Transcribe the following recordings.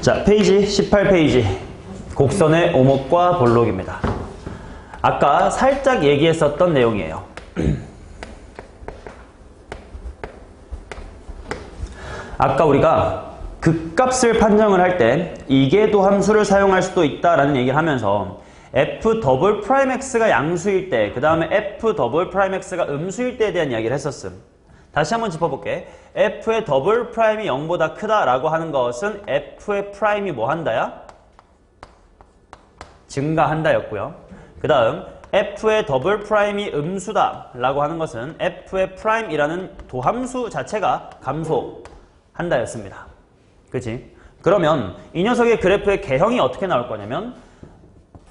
자, 페이지 18페이지. 곡선의 오목과 볼록입니다. 아까 살짝 얘기했었던 내용이에요. 아까 우리가 극값을 판정을 할 때 이계도 함수를 사용할 수도 있다라는 얘기를 하면서 f 더블 프라임 x가 양수일 때, 그 다음에 f 더블 프라임 x가 음수일 때에 대한 이야기를 했었음. 다시 한번 짚어볼게. f의 더블 프라임이 0보다 크다라고 하는 것은 f의 프라임이 뭐 한다야? 증가한다였고요. 그 다음 f의 더블 프라임이 음수다라고 하는 것은 f의 프라임이라는 도함수 자체가 감소한다였습니다. 그치? 그러면 이 녀석의 그래프의 개형이 어떻게 나올 거냐면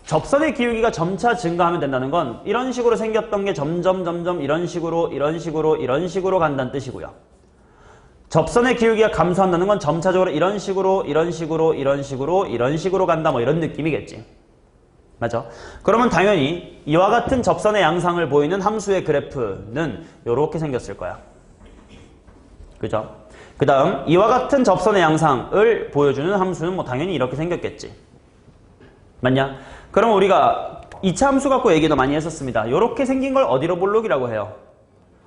접선의 기울기가 점차 증가하면 된다는 건 이런 식으로 생겼던 게 점점 이런 식으로 간다는 뜻이고요. 접선의 기울기가 감소한다는 건 점차적으로 이런 식으로 간다, 뭐 이런 느낌이겠지. 맞아? 그러면 당연히 이와 같은 접선의 양상을 보이는 함수의 그래프는 이렇게 생겼을 거야. 그죠? 그 다음 이와 같은 접선의 양상을 보여주는 함수는 뭐 당연히 이렇게 생겼겠지. 맞냐? 그럼 우리가 2차 함수 갖고 얘기도 많이 했었습니다. 이렇게 생긴 걸 어디로 볼록이라고 해요?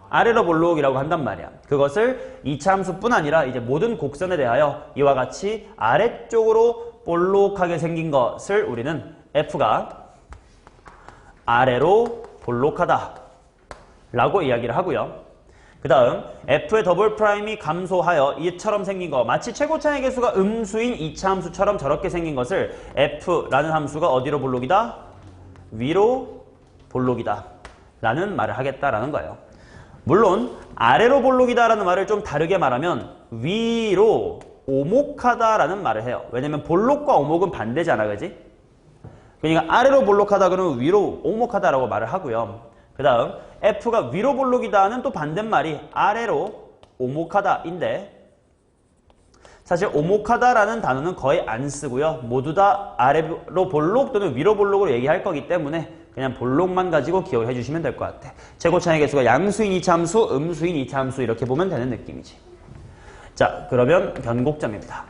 아래로 볼록이라고 한단 말이야. 그것을 2차 함수뿐 아니라 이제 모든 곡선에 대하여 이와 같이 아래쪽으로 볼록하게 생긴 것을 우리는 f가 아래로 볼록하다 라고 이야기를 하고요. 그 다음 f의 더블 프라임이 감소하여 이처럼 생긴 거, 마치 최고차의 개수가 음수인 2차 함수처럼 저렇게 생긴 것을 f라는 함수가 어디로 볼록이다? 위로 볼록이다 라는 말을 하겠다라는 거예요. 물론 아래로 볼록이다 라는 말을 좀 다르게 말하면 위로 오목하다 라는 말을 해요. 왜냐면 볼록과 오목은 반대잖아, 그지? 그러니까 아래로 볼록하다 그러면 위로 오목하다 라고 말을 하고요. 그 다음 f가 위로 볼록이다는 또 반대말이 아래로 오목하다인데, 사실 오목하다라는 단어는 거의 안 쓰고요. 모두 다 아래로 볼록 또는 위로 볼록으로 얘기할 거기 때문에 그냥 볼록만 가지고 기억을 해주시면 될 것 같아. 최고차의 개수가 양수인 2차 함수, 음수인 2차 함수 이렇게 보면 되는 느낌이지. 자, 그러면 변곡점입니다.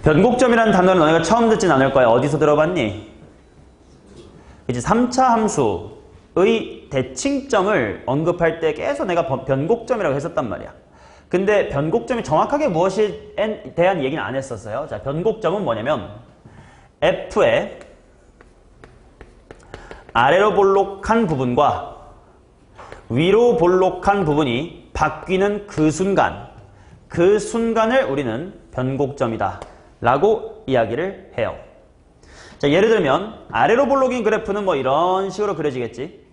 변곡점이라는 단어를 너네가 처음 듣진 않을 거야. 어디서 들어봤니? 이제 3차 함수의 대칭점을 언급할 때 계속 내가 변곡점이라고 했었단 말이야. 근데 변곡점이 정확하게 무엇에 대한 얘기는 안 했었어요. 자, 변곡점은 뭐냐면 f의 아래로 볼록한 부분과 위로 볼록한 부분이 바뀌는 그 순간을 우리는 변곡점이다 라고 이야기를 해요. 자, 예를 들면 아래로 볼록인 그래프는 뭐 이런 식으로 그려지겠지.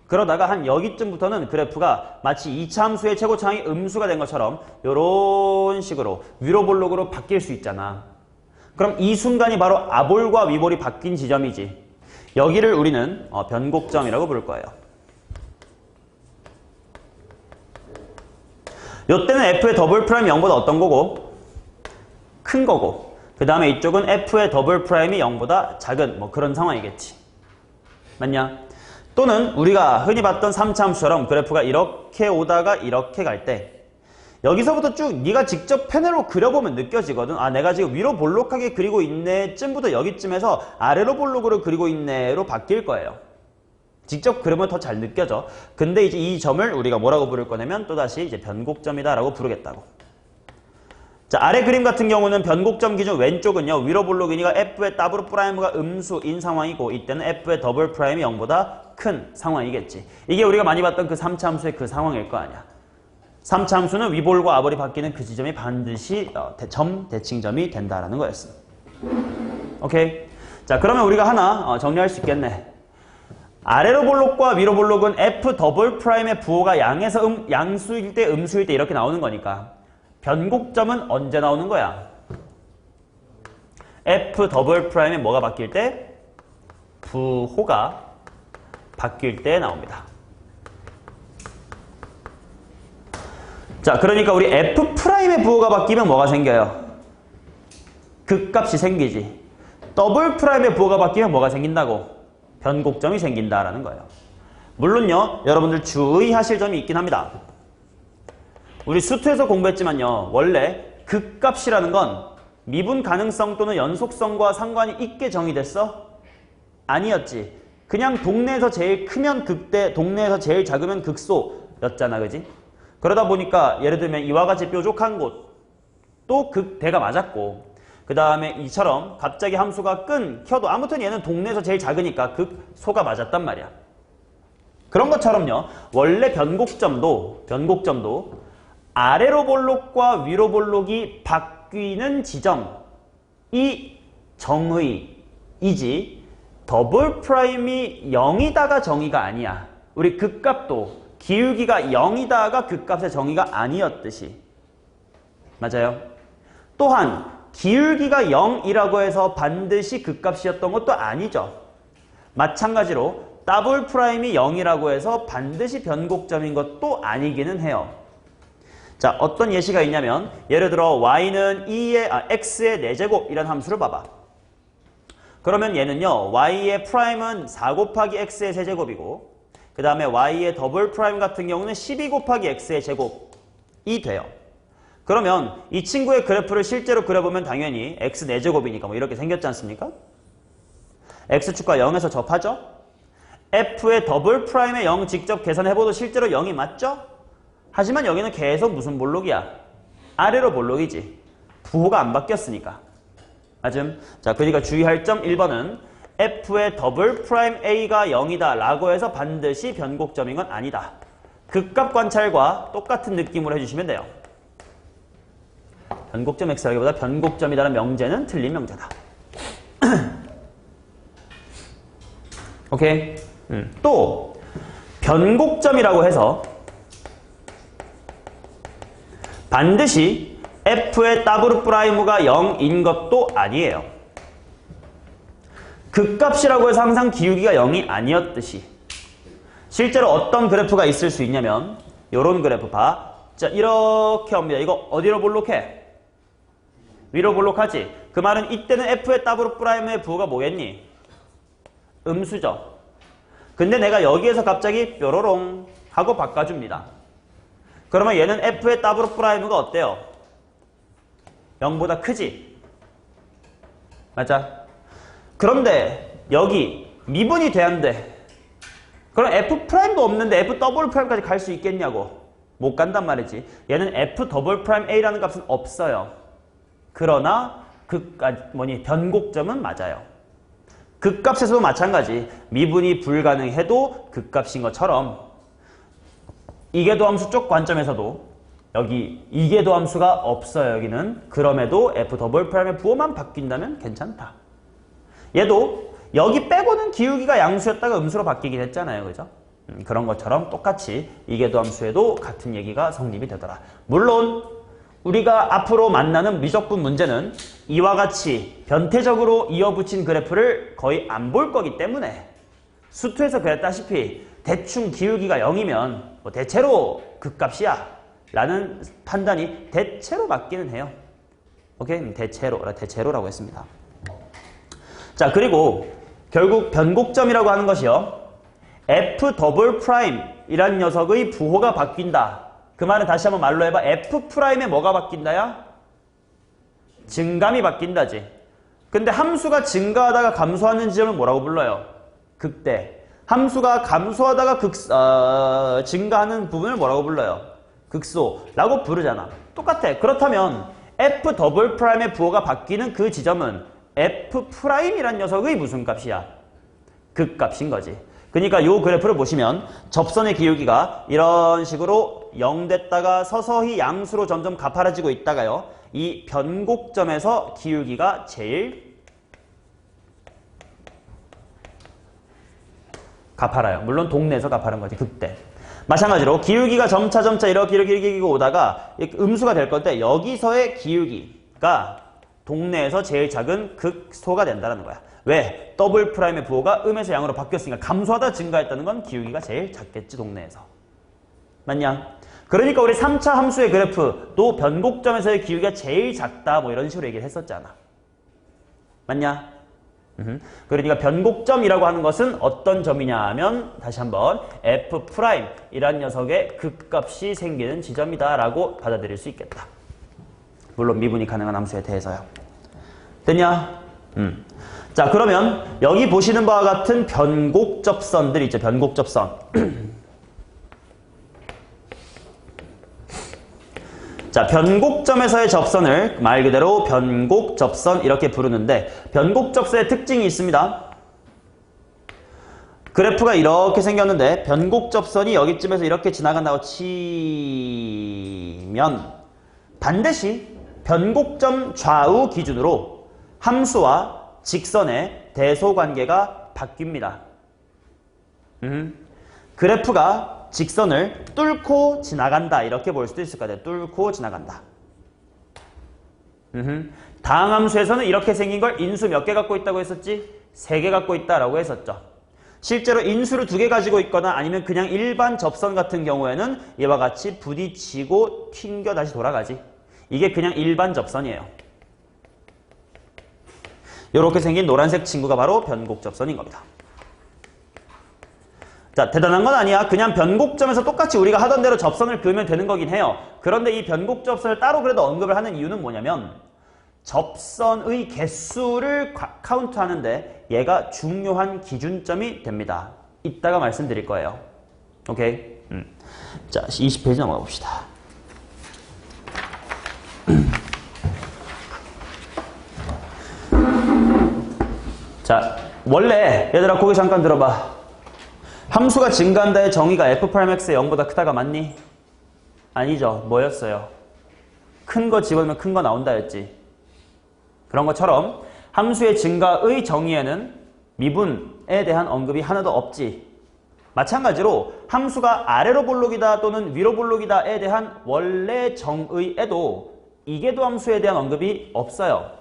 그러다가 한 여기쯤부터는 그래프가 마치 2차 함수의 최고차항이 음수가 된 것처럼 이런 식으로 위로 볼록으로 바뀔 수 있잖아. 그럼 이 순간이 바로 아볼과 위볼이 바뀐 지점이지. 여기를 우리는 변곡점이라고 부를 거예요. 이때는 f의 더블 프라임 0보다 어떤 거고? 큰 거고. 그 다음에 이쪽은 f의 더블 프라임이 0보다 작은 뭐 그런 상황이겠지. 맞냐? 또는 우리가 흔히 봤던 3차 함수처럼 그래프가 이렇게 오다가 이렇게 갈 때 여기서부터 쭉 네가 직접 펜으로 그려보면 느껴지거든. 아, 내가 지금 위로 볼록하게 그리고 있네 쯤부터 여기쯤에서 아래로 볼록으로 그리고 있네로 바뀔 거예요. 직접 그리면 더 잘 느껴져. 근데 이제 이 점을 우리가 뭐라고 부를 거냐면 또다시 이제 변곡점이다 라고 부르겠다고. 자, 아래 그림 같은 경우는 변곡점 기준 왼쪽은요, 위로 볼록이니까 f의 더블 프라임가 음수인 상황이고, 이때는 f의 더블 프라임이 0보다 큰 상황이겠지. 이게 우리가 많이 봤던 그 3차 함수의 그 상황일 거 아니야. 3차 함수는 위볼과 아볼이 바뀌는 그 지점이 반드시 대칭점이 된다라는 거였어. 오케이? 자, 그러면 우리가 하나 정리할 수 있겠네. 아래로 볼록과 위로 볼록은 f 더블 프라임의 부호가 양수일 때, 음수일 때 이렇게 나오는 거니까. 변곡점은 언제 나오는 거야? f 더블 프라임에 뭐가 바뀔 때? 부호가 바뀔 때 나옵니다. 자, 그러니까 우리 f 프라임의 부호가 바뀌면 뭐가 생겨요? 극값이 생기지. 더블 프라임의 부호가 바뀌면 뭐가 생긴다고? 변곡점이 생긴다라는 거예요. 물론요, 여러분들 주의하실 점이 있긴 합니다. 우리 수투에서 공부했지만요. 원래 극값이라는 건 미분 가능성 또는 연속성과 상관이 있게 정의됐어? 아니었지. 그냥 동네에서 제일 크면 극대, 동네에서 제일 작으면 극소였잖아. 그지? 그러다 보니까 예를 들면 이와 같이 뾰족한 곳 또 극대가 맞았고, 그 다음에 이처럼 갑자기 함수가 끊겨도 아무튼 얘는 동네에서 제일 작으니까 극소가 맞았단 말이야. 그런 것처럼요. 원래 변곡점도 아래로 볼록과 위로 볼록이 바뀌는 지점이 정의이지 더블 프라임이 0이다가 정의가 아니야. 우리 극값도 기울기가 0이다가 극값의 정의가 아니었듯이. 맞아요. 또한 기울기가 0이라고 해서 반드시 극값이었던 것도 아니죠. 마찬가지로 더블 프라임이 0이라고 해서 반드시 변곡점인 것도 아니기는 해요. 자, 어떤 예시가 있냐면 예를 들어 y는 x의 4제곱 이런 함수를 봐봐. 그러면 얘는요. y의 프라임은 4 곱하기 x의 세제곱이고 그 다음에 y의 더블 프라임 같은 경우는 12 곱하기 x의 제곱이 돼요. 그러면 이 친구의 그래프를 실제로 그려보면 당연히 x 4제곱이니까 뭐 이렇게 생겼지 않습니까? x축과 0에서 접하죠? f의 더블 프라임의 0 직접 계산해봐도 실제로 0이 맞죠? 하지만 여기는 계속 무슨 볼록이야? 아래로 볼록이지. 부호가 안 바뀌었으니까. 맞음? 자, 그러니까 주의할 점 1번은 f의 더블 프라임 a가 0이다 라고 해서 반드시 변곡점인 건 아니다. 극값 관찰과 똑같은 느낌으로 해주시면 돼요. 변곡점 x라기보다 변곡점이라는 명제는 틀린 명제다. 오케이? 또 변곡점이라고 해서 반드시 f의 더블 프라임가 0인 것도 아니에요. 극값이라고 해서 항상 기울기가 0이 아니었듯이. 실제로 어떤 그래프가 있을 수 있냐면 요런 그래프 봐. 자, 이렇게 옵니다. 이거 어디로 볼록해? 위로 볼록하지? 그 말은 이때는 f의 더블 프라임의 부호가 뭐겠니? 음수죠. 근데 내가 여기에서 갑자기 뾰로롱 하고 바꿔줍니다. 그러면 얘는 f의 더블 프라임가 어때요? 0보다 크지? 맞아? 그런데 여기 미분이 돼야 돼. 그럼 f 프라임도 없는데 f 더블 프라임까지 갈 수 있겠냐고. 못 간단 말이지. 얘는 f 더블 프라임 a라는 값은 없어요. 그러나 변곡점은 맞아요. 극값에서도 마찬가지. 미분이 불가능해도 극값인 것처럼 이계도함수 쪽 관점에서도 여기 이계도함수가 없어요. 여기는. 그럼에도 f 더블 프라임의 부호만 바뀐다면 괜찮다. 얘도 여기 빼고는 기울기가 양수였다가 음수로 바뀌긴 했잖아요. 그죠? 그런 것처럼 똑같이 이계도함수에도 같은 얘기가 성립이 되더라. 물론 우리가 앞으로 만나는 미적분 문제는 이와 같이 변태적으로 이어붙인 그래프를 거의 안 볼 거기 때문에 수투에서 그랬다시피 대충 기울기가 0이면 뭐 대체로 극값이야 라는 판단이 대체로 맞기는 해요. 오케이? 대체로라고 했습니다. 자, 그리고 결국 변곡점이라고 하는 것이요. f 더블 프라임이란 녀석의 부호가 바뀐다. 그 말은 다시 한번 말로 해봐. f 프라임에 뭐가 바뀐다야? 증감이 바뀐다지. 근데 함수가 증가하다가 감소하는 지점을 뭐라고 불러요? 극대. 함수가 감소하다가 증가하는 부분을 뭐라고 불러요? 극소라고 부르잖아. 똑같아. 그렇다면 f 더블 프라임의 부호가 바뀌는 그 지점은 f 프라임이란 녀석의 무슨 값이야? 극값인 거지. 그러니까 이 그래프를 보시면 접선의 기울기가 이런 식으로 0 됐다가 서서히 양수로 점점 가파라지고 있다가요. 이 변곡점에서 기울기가 제일 가파라요. 물론 동네에서 가파른 거지. 극대. 마찬가지로 기울기가 점차 이렇게 오다가 음수가 될 건데 여기서의 기울기가 동네에서 제일 작은 극소가 된다는 거야. 왜? 더블 프라임의 부호가 음에서 양으로 바뀌었으니까 감소하다 증가했다는 건 기울기가 제일 작겠지, 동네에서. 맞냐? 그러니까 우리 3차 함수의 그래프도 변곡점에서의 기울기가 제일 작다 뭐 이런 식으로 얘기를 했었잖아. 맞냐? 그러니까 변곡점이라고 하는 것은 어떤 점이냐 하면 다시 한번 F'이란 녀석의 극값이 생기는 지점이다 라고 받아들일 수 있겠다. 물론 미분이 가능한 함수에 대해서요. 됐냐? 자, 그러면 여기 보시는 바와 같은 변곡접선들 있죠. 변곡접선. 자, 변곡점에서의 접선을 말 그대로 변곡접선 이렇게 부르는데 변곡접선의 특징이 있습니다. 그래프가 이렇게 생겼는데 변곡접선이 여기쯤에서 이렇게 지나간다고 치면 반드시 변곡점 좌우 기준으로 함수와 직선의 대소관계가 바뀝니다. 그래프가 직선을 뚫고 지나간다 이렇게 볼 수도 있을 것 같아요. 뚫고 지나간다. 다항함수에서는 이렇게 생긴 걸 인수 몇 개 갖고 있다고 했었지? 3개 갖고 있다라고 했었죠. 실제로 인수를 2개 가지고 있거나 아니면 그냥 일반 접선 같은 경우에는 얘와 같이 부딪히고 튕겨 다시 돌아가지. 이게 그냥 일반 접선이에요. 이렇게 생긴 노란색 친구가 바로 변곡접선인 겁니다. 자, 대단한 건 아니야. 그냥 변곡점에서 똑같이 우리가 하던 대로 접선을 그으면 되는 거긴 해요. 그런데 이 변곡접선을 따로 그래도 언급을 하는 이유는 뭐냐면 접선의 개수를 카운트하는데 얘가 중요한 기준점이 됩니다. 이따가 말씀드릴 거예요. 오케이? 자, 20페이지 넘어가 봅시다. 자, 원래 얘들아 거기 잠깐 들어봐. 함수가 증가한다의 정의가 F'X의 0보다 크다가 맞니? 아니죠. 뭐였어요? 큰 거 집어넣으면 큰 거 나온다였지. 그런 것처럼 함수의 증가의 정의에는 미분에 대한 언급이 하나도 없지. 마찬가지로 함수가 아래로 볼록이다 또는 위로 볼록이다에 대한 원래 정의에도 이계도 함수에 대한 언급이 없어요.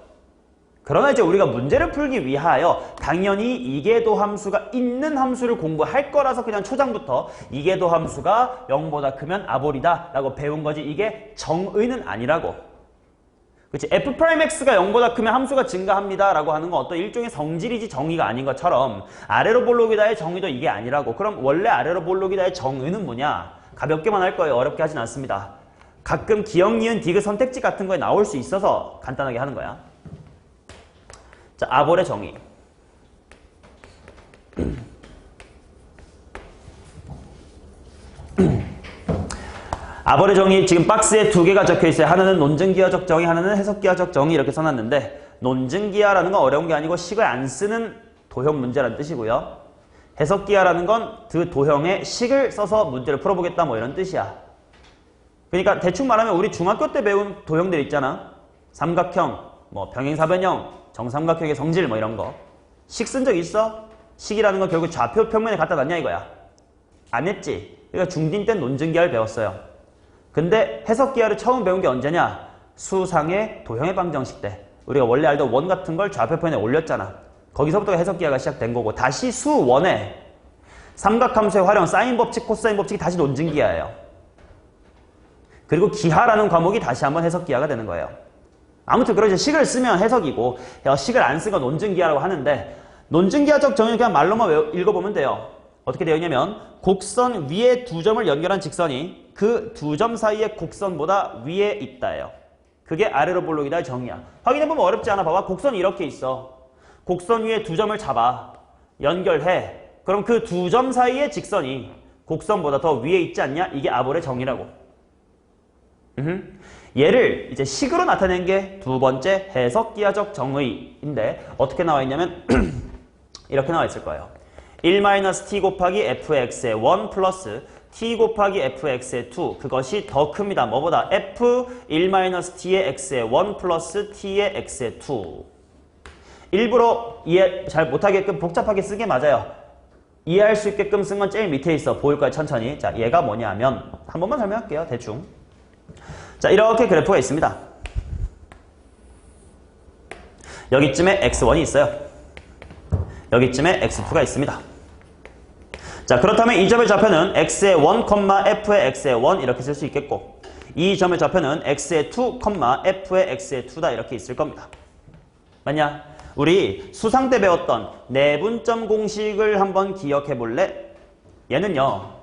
그러나 이제 우리가 문제를 풀기 위하여 당연히 이계도 함수가 있는 함수를 공부할 거라서 그냥 초장부터 이계도 함수가 0보다 크면 아볼이다 라고 배운 거지 이게 정의는 아니라고. 그치? F'X가 0보다 크면 함수가 증가합니다 라고 하는 건 어떤 일종의 성질이지 정의가 아닌 것처럼 아래로 볼록이다의 정의도 이게 아니라고. 그럼 원래 아래로 볼록이다의 정의는 뭐냐? 가볍게만 할 거예요. 어렵게 하진 않습니다. 가끔 기억, 니은, 디귿 선택지 같은 거에 나올 수 있어서 간단하게 하는 거야. 자, 아볼의 정의. 아볼의 정의 지금 박스에 2개가 적혀 있어요. 하나는 논증기하적 정의, 하나는 해석기하적 정의 이렇게 써놨는데 논증기하라는 건 어려운 게 아니고 식을 안 쓰는 도형 문제란 뜻이고요. 해석기하라는 건 그 도형의 식을 써서 문제를 풀어보겠다 뭐 이런 뜻이야. 그러니까 대충 말하면 우리 중학교 때 배운 도형들 있잖아. 삼각형, 뭐 병행사변형, 정삼각형의 성질 뭐 이런 거. 식 쓴 적 있어? 식이라는 건 결국 좌표 평면에 갖다 놨냐 이거야. 안 했지. 그러니까 중딩 땐 논증기하를 배웠어요. 근데 해석기하를 처음 배운 게 언제냐? 수상의 도형의 방정식 때. 우리가 원래 알던 원 같은 걸 좌표편에 올렸잖아. 거기서부터 해석기하가 시작된 거고 다시 수원에 삼각함수의 활용, 사인 법칙, 코사인 법칙이 다시 논증기하예요. 그리고 기하라는 과목이 다시 한번 해석기하가 되는 거예요. 아무튼 그러죠. 식을 쓰면 해석이고 식을 안 쓰면 논증기하라고 하는데 논증기하적 정의는 그냥 말로만 읽어보면 돼요. 어떻게 되어 있냐면 곡선 위에 2점을 연결한 직선이 그 2점 사이의 곡선보다 위에 있다예요. 그게 아래로 볼록이다의 정의야. 확인해보면 어렵지 않아. 봐봐. 곡선이 이렇게 있어. 곡선 위에 2점을 잡아. 연결해. 그럼 그 2점 사이의 직선이 곡선보다 더 위에 있지 않냐? 이게 아볼의 정의라고. 얘를 이제 식으로 나타낸 게 두 번째 해석기하적 정의인데 어떻게 나와 있냐면 이렇게 나와 있을 거예요. 1-t 곱하기 fx의 1 플러스 t 곱하기 fx의 2 그것이 더 큽니다. 뭐보다? f 1-t의 x의 1 플러스 t의 x의 2 일부러 이해 잘 못하게끔 복잡하게 쓴 게 맞아요. 이해할 수 있게끔 쓴 건 제일 밑에 있어. 보일 거야 천천히. 자, 얘가 뭐냐면 한 번만 설명할게요. 대충. 자, 이렇게 그래프가 있습니다. 여기쯤에 x1이 있어요. 여기쯤에 x2가 있습니다. 자, 그렇다면 이 점의 좌표는 x의 1, f의 x의 1 이렇게 쓸 수 있겠고 이 점의 좌표는 x의 2, f의 x의 2다 이렇게 있을 겁니다. 맞냐? 우리 수상 때 배웠던 내분점 공식을 한번 기억해 볼래? 얘는요.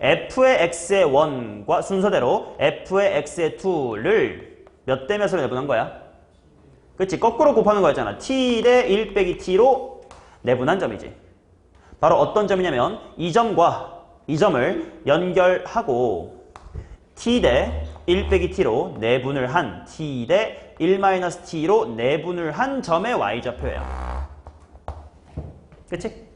f의 x의 1과 순서대로 f의 x의 2를 몇 대 몇으로 내분한 거야? 그치? 거꾸로 곱하는 거였잖아. t 대 1 빼기 t로 내분한 점이지. 바로 어떤 점이냐면 이 점과 이 점을 연결하고 t 대 1 빼기 t로 내분을 한 t 대 1 마이너스 t로 내분을 한 점의 y좌표예요. 그치?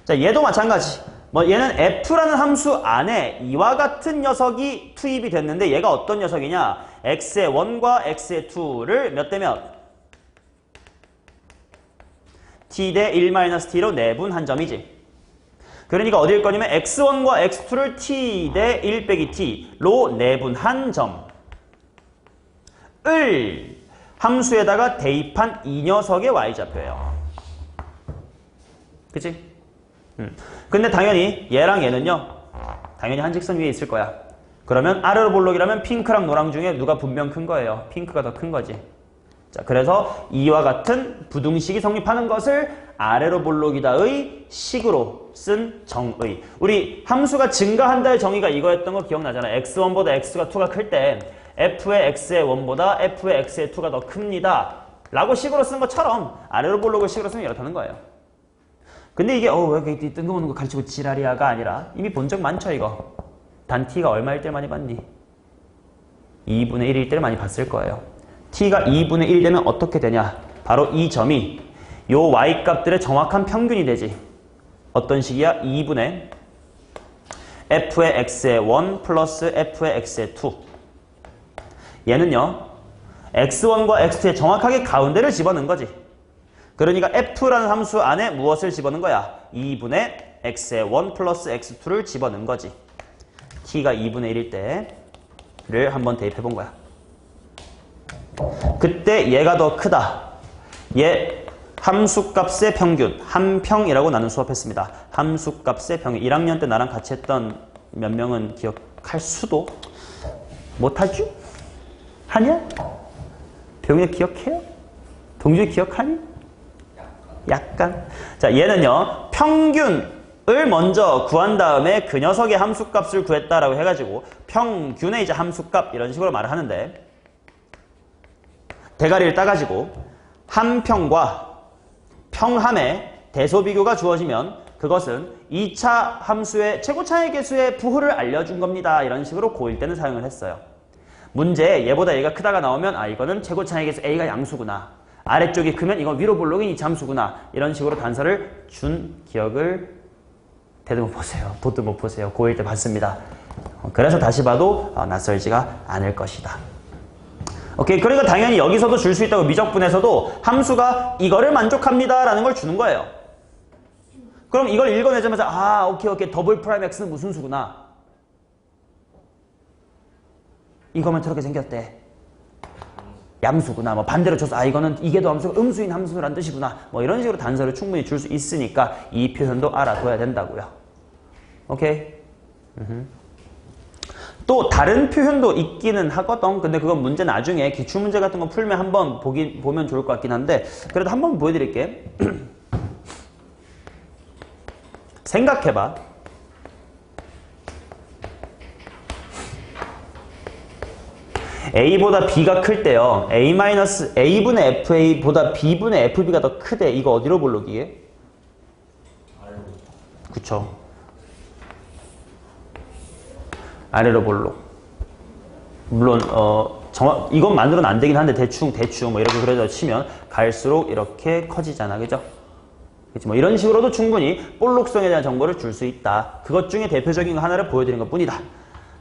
자, 얘도 마찬가지. 뭐 얘는 f라는 함수 안에 이와 같은 녀석이 투입이 됐는데 얘가 어떤 녀석이냐? x의 1과 x의 2를 몇 대 몇? t 대 1 마이너스 t로 내분한 점이지. 그러니까 어디일 거냐면 x1과 x2를 t 대 1 빼기 t로 내분한 점을 함수에다가 대입한 이 녀석의 y좌표예요. 그치? 근데 당연히 얘랑 얘는요. 당연히 한직선 위에 있을 거야. 그러면 아래로 볼록이라면 핑크랑 노랑 중에 누가 분명 큰 거예요. 핑크가 더 큰 거지. 자, 그래서 이와 같은 부등식이 성립하는 것을 아래로 볼록이다의 식으로 쓴 정의. 우리 함수가 증가한다의 정의가 이거였던 거 기억나잖아. x1보다 x가 2가 클 때 f의 x의 1보다 f의 x의 2가 더 큽니다. 라고 식으로 쓴 것처럼 아래로 볼록을 식으로 쓰면 이렇다는 거예요. 근데 이게 왜 이렇게 뜬금없는 거 가르치고 지랄이야가 아니라 이미 본 적 많죠 이거. 단 t가 얼마일 때 많이 봤니? 2분의 1일 때를 많이 봤을 거예요. t가 2분의 1 되면 어떻게 되냐? 바로 이 점이 요 y값들의 정확한 평균이 되지. 어떤 식이야? 2분의 f의 x의 1 플러스 f의 x의 2. 얘는요. x1과 x2의 정확하게 가운데를 집어넣은 거지. 그러니까 f라는 함수 안에 무엇을 집어넣은 거야? 2분의 x의 1 플러스 x2를 집어넣은 거지. t가 2분의 1일 때를 한번 대입해 본 거야. 그때 얘가 더 크다. 얘 함수값의 평균, 한평이라고 나는 수업했습니다. 함수값의 평균. 1학년 때 나랑 같이 했던 몇 명은 기억할 수도 못하죠? 하냐? 병이 기억해요? 동주 기억하니? 약간. 자, 얘는요. 평균을 먼저 구한 다음에 그 녀석의 함수값을 구했다라고 해가지고 평균의 이제 함수값 이런 식으로 말을 하는데 대가리를 따가지고 한평과 평함의 대소비교가 주어지면 그것은 2차 함수의 최고차의 개수의 부호를 알려준 겁니다. 이런 식으로 고1 때는 사용을 했어요. 문제에 얘보다 얘가 크다가 나오면 이거는 최고차의 개수 A가 양수구나. 아래쪽이 크면 이건 위로 볼록인 2차 함수구나. 이런 식으로 단서를 준 기억을 대도 못 보세요. 보도 못 보세요. 고1 때 봤습니다. 그래서 다시 봐도 낯설지가 않을 것이다. 오케이. 그러니까 당연히 여기서도 줄 수 있다고 미적분에서도 함수가 이거를 만족합니다 라는 걸 주는 거예요. 그럼 이걸 읽어내자마자 오케이 더블 프라임 x는 무슨 수구나. 이거면 저렇게 생겼대. 양수구나. 뭐 반대로 줘서 이거는 이게 더 함수가 음수인 함수란 뜻이구나. 뭐 이런 식으로 단서를 충분히 줄 수 있으니까 이 표현도 알아둬야 된다고요. 오케이. 또 다른 표현도 있기는 하거든. 근데 그건 문제 나중에 기출문제 같은 거 풀면 한번 보면 좋을 것 같긴 한데 그래도 한번 보여드릴게. 생각해봐. A보다 B가 클 때요. A분의 FA보다 B분의 FB가 더 크대. 이거 어디로 볼록이게? 그쵸. 아래로 볼록. 물론 이건 만들어는 안 되긴 한데 대충 뭐 이렇게 그려져 치면 갈수록 이렇게 커지잖아. 그죠? 그치? 뭐 이런 식으로도 충분히 볼록성에 대한 정보를 줄 수 있다. 그것 중에 대표적인 거 하나를 보여드린 것 뿐이다.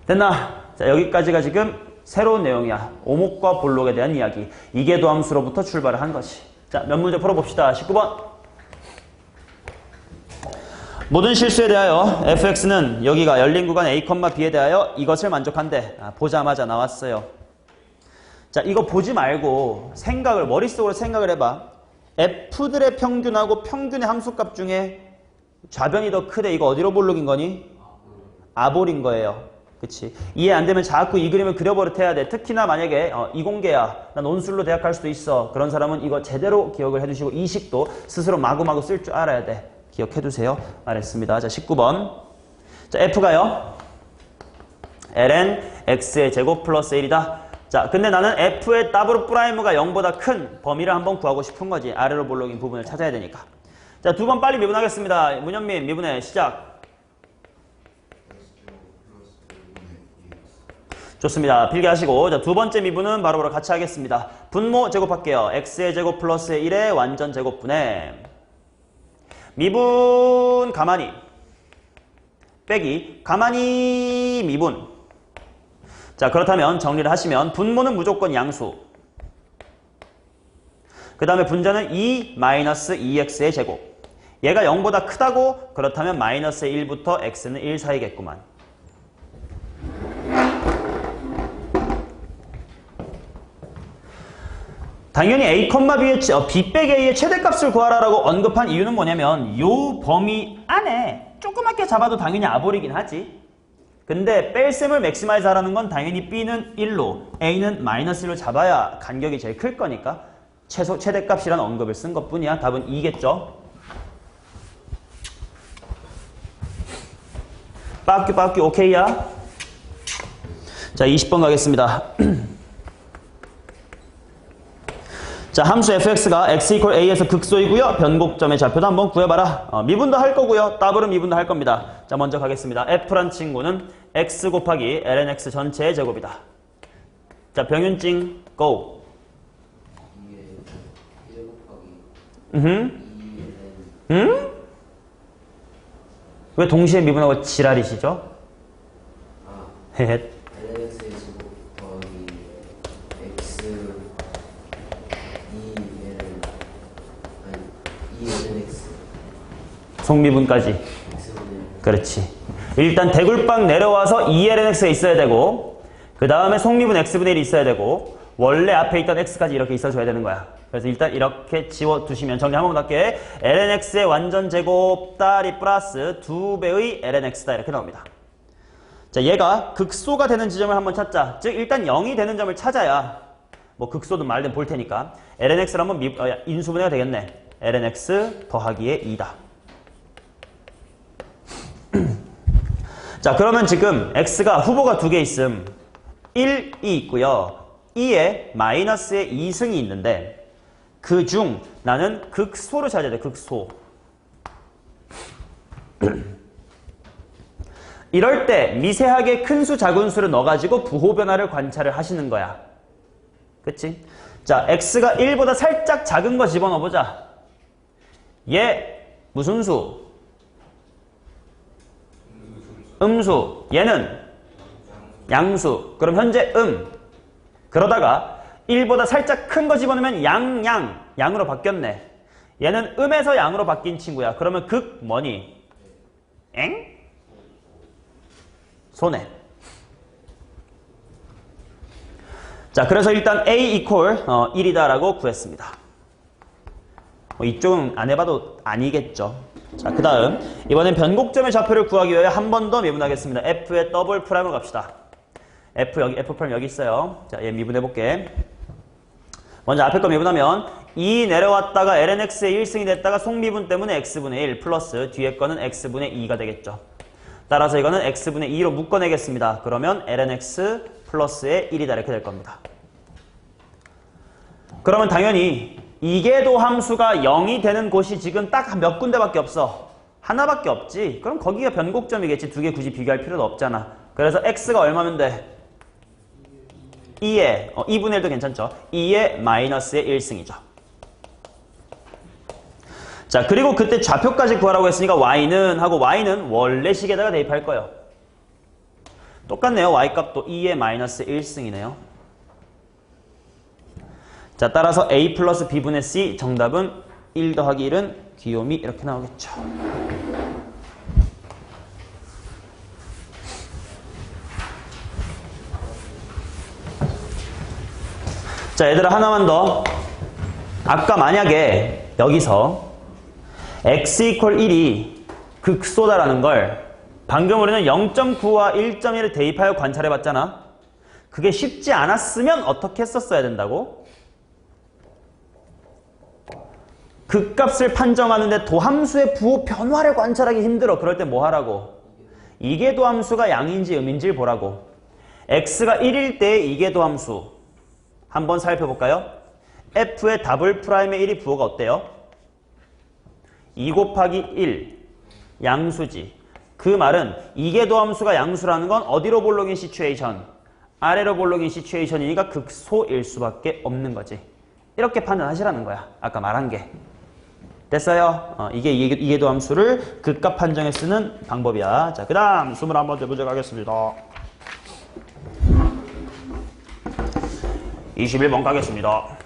됐나? 자, 여기까지가 지금 새로운 내용이야. 오목과 볼록에 대한 이야기. 이계도함수로부터 출발을 한 것이. 자, 몇 문제 풀어봅시다. 19번. 모든 실수에 대하여 fx는 여기가 열린 구간 a, b에 대하여 이것을 만족한대. 보자마자 나왔어요. 자, 이거 보지 말고 머릿속으로 생각을 해봐. f들의 평균하고 평균의 함수값 중에 좌변이 더 크대. 이거 어디로 볼록인 거니? 아볼인 거예요. 그치? 이해 안 되면 자꾸 이 그림을 그려버릇해야 돼. 특히나 만약에 이공계야. 나 논술로 대학 갈 수도 있어. 그런 사람은 이거 제대로 기억을 해두시고 이 식도 스스로 마구마구 쓸 줄 알아야 돼. 기억해두세요. 말했습니다. 자, 19번. 자, F가요. ln x의 제곱 플러스 1이다. 자, 근데 나는 f의 더블 프라임가 0보다 큰 범위를 한번 구하고 싶은 거지. 아래로 볼록인 부분을 찾아야 되니까. 자, 두 번 빨리 미분하겠습니다. 문현민, 미분해. 시작. 좋습니다. 필기하시고. 자, 두 번째 미분은 바로바로 같이 하겠습니다. 분모 제곱할게요. x의 제곱 플러스 1의 완전 제곱분의 미분 가만히 빼기 가만히 미분. 자, 그렇다면 정리를 하시면 분모는 무조건 양수. 그 다음에 분자는 2 마이너스 2x의 제곱. 얘가 0보다 크다고? 그렇다면 마이너스 1부터 x는 1 사이겠구만. 당연히 a, b의 b 빼기 a의 최대값을 구하라라고 언급한 이유는 뭐냐면 요 범위 안에 조그맣게 잡아도 당연히 아볼이긴 하지. 근데 뺄셈을 맥시마이즈 하라는 건 당연히 b는 1로 a는 마이너스 1로 잡아야 간격이 제일 클 거니까 최대값이라는 언급을 쓴 것뿐이야. 답은 2겠죠. 빠끼 오케이야. 자, 20번 가겠습니다. 자, 함수 fx가 x 이퀄 a에서 극소이고요. 변곡점의 좌표도 한번 구해봐라. 미분도 할 거고요. 더블은 미분도 할 겁니다. 자, 먼저 가겠습니다. f란 친구는 x 곱하기 ln x 전체의 제곱이다. 자, 병윤증 go. 왜 동시에 미분하고 지랄이시죠? 헤헷. 속미분까지. 그렇지. 일단 대굴빵 내려와서 2lnx가 있어야 되고 그 다음에 속미분 x분의 1이 있어야 되고 원래 앞에 있던 x까지 이렇게 있어줘야 되는 거야. 그래서 일단 이렇게 지워두시면 정리 한번 할게. lnx의 완전 제곱 따리 플러스 2배의 lnx다 이렇게 나옵니다. 자, 얘가 극소가 되는 지점을 한번 찾자. 즉 일단 0이 되는 점을 찾아야 뭐 극소든 말든 볼 테니까 lnx를 한번 인수분해가 되겠네. lnx 더하기에 2다. 자, 그러면 지금 x가 후보가 두 개 있음. 1이 있고요. 2에 마이너스의 2승이 있는데 그 중 나는 극소를 찾아야 돼. 극소. 이럴 때 미세하게 큰 수 작은 수를 넣어가지고 부호 변화를 관찰을 하시는 거야. 그치? 자, x가 1보다 살짝 작은 거 집어넣어보자. 얘 무슨 수? 음수. 얘는 양수. 그럼 현재 그러다가 1보다 살짝 큰 거 집어넣으면 양으로 바뀌었네. 얘는 음에서 양으로 바뀐 친구야. 그러면 극 뭐니? 엥? 손해. 자, 그래서 일단 a 이퀄 1이다라고 구했습니다. 이쪽은 안 해봐도 아니겠죠. 자, 그 다음 이번엔 변곡점의 좌표를 구하기 위해 한 번 더 미분하겠습니다. f의 더블 프라임으로 갑시다. f 프라임 여기 있어요. 자, 얘 미분해볼게. 먼저 앞에 거 미분하면 2 내려왔다가 lnx의 1승이 됐다가 속미분 때문에 x분의 1 플러스 뒤에 거는 x분의 2가 되겠죠. 따라서 이거는 x분의 2로 묶어내겠습니다. 그러면 lnx 플러스의 1이다 이렇게 될 겁니다. 그러면 당연히 이계도 함수가 0이 되는 곳이 지금 딱 몇 군데밖에 없어. 하나밖에 없지. 그럼 거기가 변곡점이겠지. 두 개 굳이 비교할 필요도 없잖아. 그래서 x가 얼마면 돼? 2에 2분의 1도 괜찮죠. 2의 마이너스의 1승이죠. 자, 그리고 그때 좌표까지 구하라고 했으니까 y는 하고 y는 원래 식에다가 대입할 거예요. 똑같네요. y값도 2의 마이너스 1승이네요. 자, 따라서 a 플러스 b분의 c 정답은 1 더하기 1은 귀요미 이렇게 나오겠죠. 자, 얘들아 하나만 더. 아까 만약에 여기서 x 이퀄 1이 극소다라는 걸 방금 우리는 0.9와 1.1을 대입하여 관찰해봤잖아. 그게 쉽지 않았으면 어떻게 했었어야 된다고? 극값을 판정하는데 도함수의 부호 변화를 관찰하기 힘들어. 그럴 때 뭐 하라고? 이계도함수가 양인지 음인지를 보라고. x가 1일 때의 이계도함수 한번 살펴볼까요? f의 더블 프라임의 1이 부호가 어때요? 2 곱하기 1 양수지. 그 말은 이계도함수가 양수라는 건 어디로 볼록인 시츄에이션? 아래로 볼록인 시츄에이션이니까 극소일 수밖에 없는 거지. 이렇게 판단하시라는 거야. 아까 말한 게. 됐어요? 이게 이계도함수를 극값 판정에 쓰는 방법이야. 자, 그 다음 21번째 문제 가겠습니다. 21번 가겠습니다.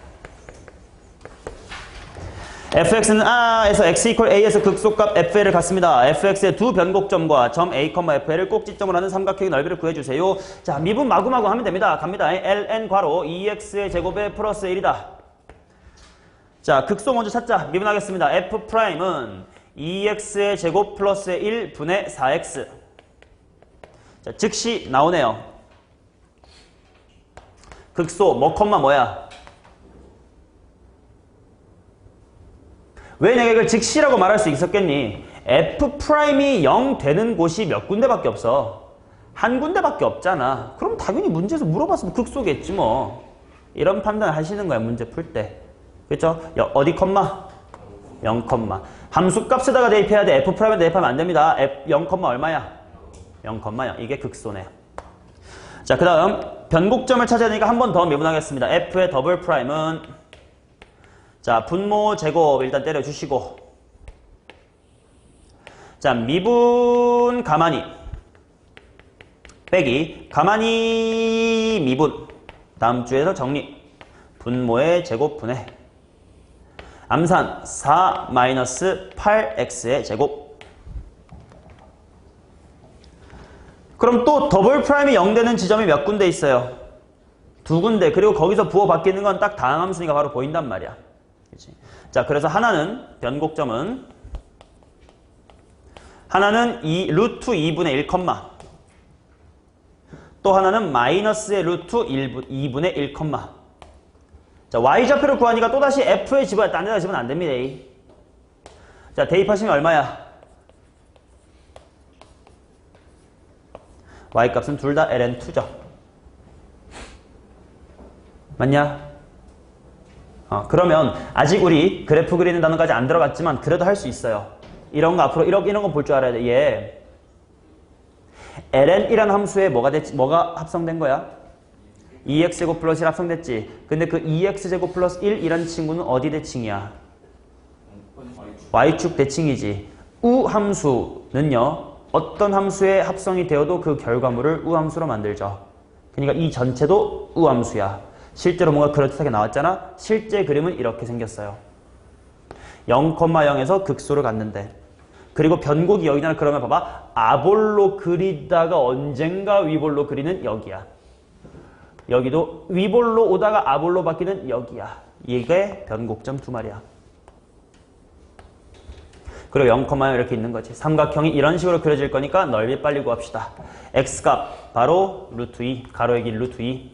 fx는 a에서 x equal a에서 극소값 fl을 갖습니다. fx의 두 변곡점과 점 a, fl을 꼭지점으로 하는 삼각형의 넓이를 구해주세요. 자, 미분 마구마구 하면 됩니다. 갑니다. ln 괄호 2x의 제곱에 플러스 1이다. 자, 극소 먼저 찾자. 미분하겠습니다. f'은 2x의 제곱 플러스 1분의 4x. 자, 즉시 나오네요. 극소 뭐 컴마 뭐야? 왜 내가 이걸 즉시라고 말할 수 있었겠니? f'이 0 되는 곳이 몇 군데밖에 없어. 한 군데밖에 없잖아. 그럼 당연히 문제에서 물어봤으면 극소겠지 뭐. 이런 판단을 하시는 거야, 문제 풀 때. 그렇죠? 어디 컴마? 0 컴마. 함수값에다가 대입해야 돼. f'에 대입하면 안 됩니다. 0 컴마 얼마야? 0 컴마 0. 이게 극소네요. 자, 그 다음 변곡점을 찾아야 되니까 한 번 더 미분하겠습니다. f의 더블 프라임은 자, 분모 제곱 일단 때려주시고, 자, 미분 가만히 빼기 가만히 미분 다음 주에서 정리. 분모의 제곱분의 암산 4 마이너스 8x의 제곱. 그럼 또 더블 프라임이 0 되는 지점이 몇 군데 있어요? 2군데. 그리고 거기서 부호 바뀌는 건 딱 다항함수니까 바로 보인단 말이야. 그치? 자, 그래서 하나는 변곡점은 하나는 루트 2분의 1 컴마, 또 하나는 마이너스의 루트 2분의 1 컴마. 자, y좌표를 구하니까 또다시 f에 집어야 딴 데다 집으면 안 됩니다. 자, 대입하시면 얼마야? y값은 둘 다 ln2죠. 맞냐? 그러면 아직 우리 그래프 그리는 단어까지 안 들어갔지만 그래도 할 수 있어요. 이런 거 앞으로 이런 거 볼 줄 알아야 돼. 얘 ln이라는 함수에 뭐가 합성된 거야? 2x제곱 플러스 1 합성됐지. 근데 그 2x제곱 플러스 1이라는 친구는 어디 대칭이야? y축 대칭이지. 우 함수는요, 어떤 함수에 합성이 되어도 그 결과물을 우 함수로 만들죠. 그러니까 이 전체도 우 함수야. 실제로 뭔가 그럴듯하게 나왔잖아. 실제 그림은 이렇게 생겼어요. 0,0에서 극소를 갔는데, 그리고 변곡이 여기잖아. 그러면 봐봐, 아볼로 그리다가 언젠가 위볼로 그리는 여기야. 여기도 위볼로 오다가 아볼로 바뀌는 여기야. 이게 변곡점 두 마리야. 그리고 0,0 이렇게 있는 거지. 삼각형이 이런 식으로 그려질 거니까 넓이 빨리 구합시다. x값 바로 루트 2, 가로의 길 루트 2,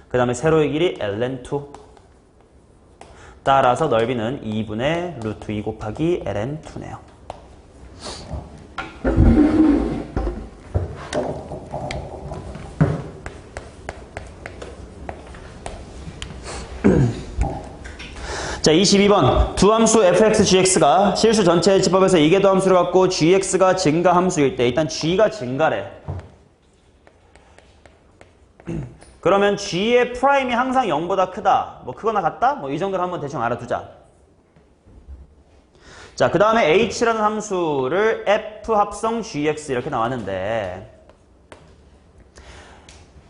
그 다음에 세로의 길이 ln2. 따라서 넓이는 2분의 루트 2 곱하기 ln2네요. 자, 22번. 두 함수 fx, gx가 실수 전체의 집합에서 이계도 함수를 갖고 gx가 증가 함수일 때 일단 g가 증가래. 그러면 g의 프라임이 항상 0보다 크다. 뭐 크거나 같다? 뭐 이 정도로 한번 대충 알아두자. 자, 그 다음에 h라는 함수를 f 합성 gx 이렇게 나왔는데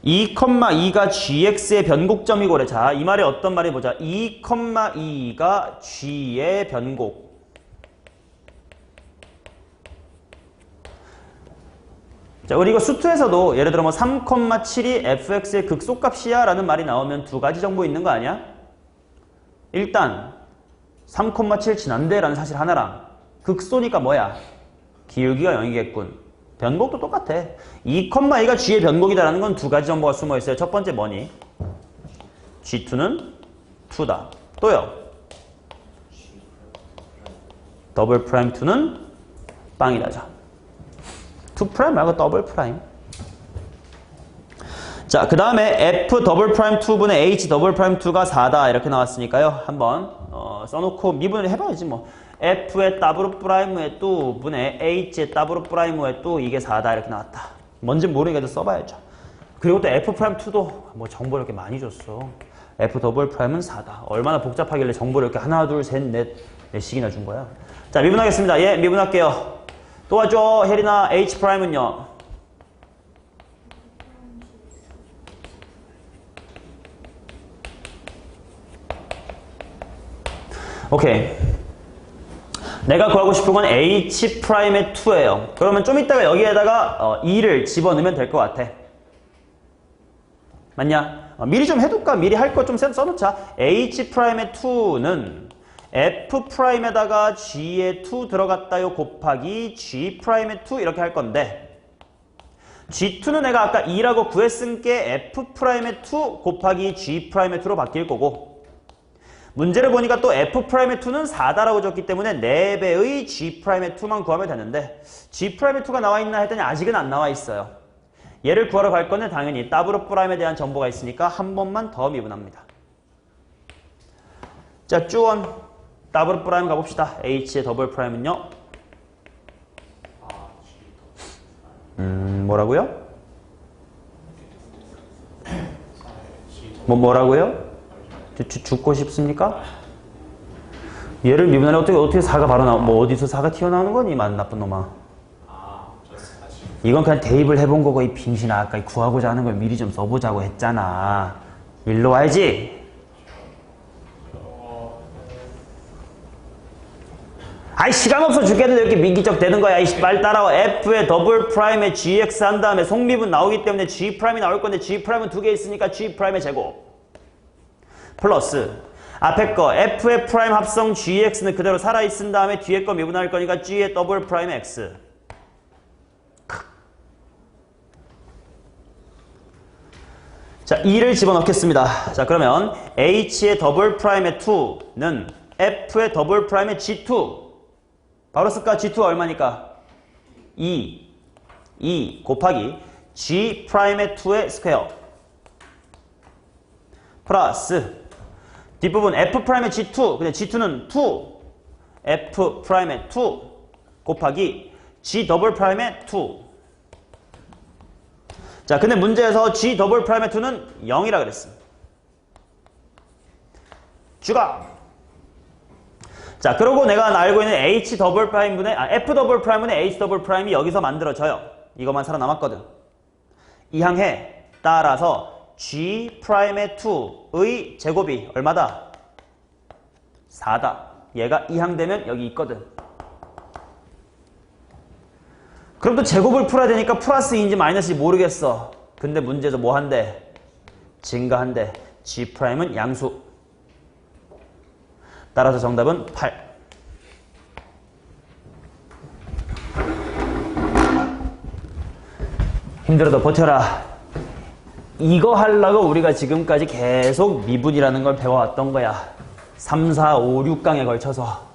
2,2가 gx의 변곡점이고 그래. 자, 이 말이 어떤 말이 보자. 2,2가 g의 변곡. 자, 우리 이거 수투에서도 예를 들어 뭐 3,7이 fx의 극소값이야 라는 말이 나오면 두 가지 정보 있는 거 아니야? 일단 3,7 지난데 라는 사실 하나랑 극소니까 뭐야? 기울기가 0이겠군. 변곡도 똑같아. 2,2가 G의 변곡이다라는 건 두 가지 정보가 숨어 있어요. 첫 번째 뭐니? G2는 2다. 또요. 더블 프라임 2는 빵이다. 자, 2 프라임 말고 더블 프라임. 자, 그 다음에 F 더블 프라임 2분의 H 더블 프라임 2가 4다. 이렇게 나왔으니까요. 한번 써놓고 미분을 해봐야지 뭐. F의 더블 프라임의 또 분의 H의 더블 프라임의 또 이게 4다 이렇게 나왔다. 뭔지 모르겠도 써봐야죠. 그리고 또 F 프라임 2도 뭐 정보를 이렇게 많이 줬어. F 더블 프라임은 4다. 얼마나 복잡하길래 정보를 이렇게 하나 둘 셋 넷 몇씩이나 준 거야. 자, 미분하겠습니다. 예, 미분할게요. 도와줘 혜린아. H 프라임은요. 오케이. 내가 구하고 싶은 건 H 프라임의 2예요. 그러면 좀 이따가 여기에다가 2를 집어넣으면 될 것 같아. 맞냐? 미리 좀 해둘까? 미리 할 거 좀 써놓자. H 프라임의 2는 F 프라임에다가 G의 2 들어갔다요 곱하기 G 프라임의 2 이렇게 할 건데 G2는 내가 아까 2라고 구했은 게 F 프라임의 2 곱하기 G 프라임의 2로 바뀔 거고 문제를 보니까 또 F 프라임의 2는 4다라고 줬기 때문에 4배의 G 프라임의 2만 구하면 되는데 G 프라임의 2가 나와 있나 했더니 아직은 안 나와 있어요. 얘를 구하러 갈 건데 당연히 더블 프라임에 대한 정보가 있으니까 한 번만 더 미분합니다. 자, 쭈원 더블 프라임 가봅시다. H의 더블 프라임은요? 뭐라고요? 뭐라고요? 죽고 싶습니까? 얘를 미분하려면 어떻게 4가 바로 뭐 어디서 4가 튀어나오는 거니? 나쁜 놈아. 이건 그냥 대입을 해본 거고, 이 빙신아. 아까 구하고자 하는 걸 미리 좀 써보자고 했잖아. 일로 와야지. 아이, 시간 없어 죽겠는데 이렇게 민기적 되는 거야. 이 빨리 따라와. F의 더블 프라임에 GX 한 다음에 속미분 나오기 때문에 G 프라임이 나올 건데 G 프라임은 2개 있으니까 G 프라임의 제곱. 플러스 앞에 거 F의 프라임 합성 GX는 그대로 살아있은 다음에 뒤에 거 미분할 거니까 G의 더블 프라임 X. 자, 2를 집어넣겠습니다. 자, 그러면 H의 더블 프라임의 2는 F의 더블 프라임의 G2. 바로 쓸까? G2 얼마니까? 2 곱하기 G 프라임의 2의 스퀘어. 플러스 뒷부분 F 프라임의 G2. 근데 G2는 2. F 프라임의 2 곱하기 G 더블 프라임의 2. 자, 근데 문제에서 G 더블 프라임의 2는 0이라 그랬어. 죽어. 자, 그리고 내가 알고 있는 H 더블 프라임분의 F 더블 프라임분의 H 더블 프라임이 여기서 만들어져요. 이것만 살아남았거든. 이 항에 따라서 G 프라임의 2의 제곱이 얼마다? 4다. 얘가 이항되면 여기 있거든. 그럼 또 제곱을 풀어야 되니까 플러스 2인지 마이너스인지 모르겠어. 근데 문제에서 뭐 한대? 증가한대. G 프라임은 양수. 따라서 정답은 8. 힘들어도 버텨라. 이거 하려고 우리가 지금까지 계속 미분이라는 걸 배워왔던 거야. 3, 4, 5, 6강에 걸쳐서.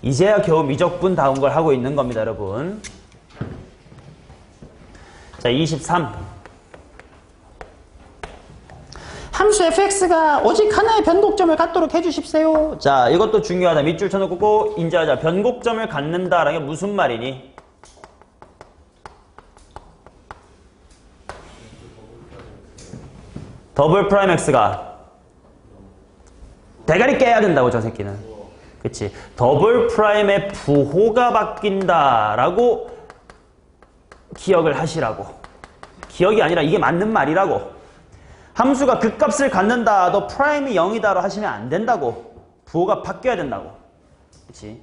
이제야 겨우 미적분 다운 걸 하고 있는 겁니다, 여러분. 자, 23. 함수 fx가 오직 하나의 변곡점을 갖도록 해주십시오. 자, 이것도 중요하다. 밑줄 쳐놓고 꼭 인지하자. 변곡점을 갖는다라는 게 무슨 말이니? 더블 프라임 x가 대가리 깨야 된다고, 저 새끼는. 그치? 더블 프라임의 부호가 바뀐다라고 기억을 하시라고. 기억이 아니라 이게 맞는 말이라고. 함수가 그 값을 갖는다. 너 프라임이 0이다로 하시면 안 된다고. 부호가 바뀌어야 된다고. 그치?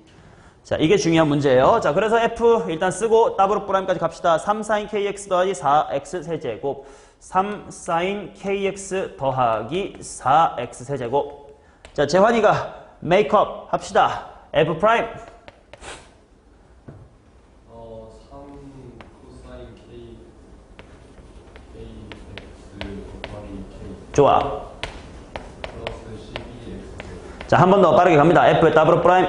자, 이게 중요한 문제예요. 자, 그래서 F 일단 쓰고 더블 프라임까지 갑시다. 3 sin kx 더하기 4x 세제곱. 3 sin kx 더하기 4x 세제곱. 자, 재환이가 메이크업 합시다. F 프라임. 4 좋아. 자, 한 번 더 빠르게 갑니다. F의 더블 프라임.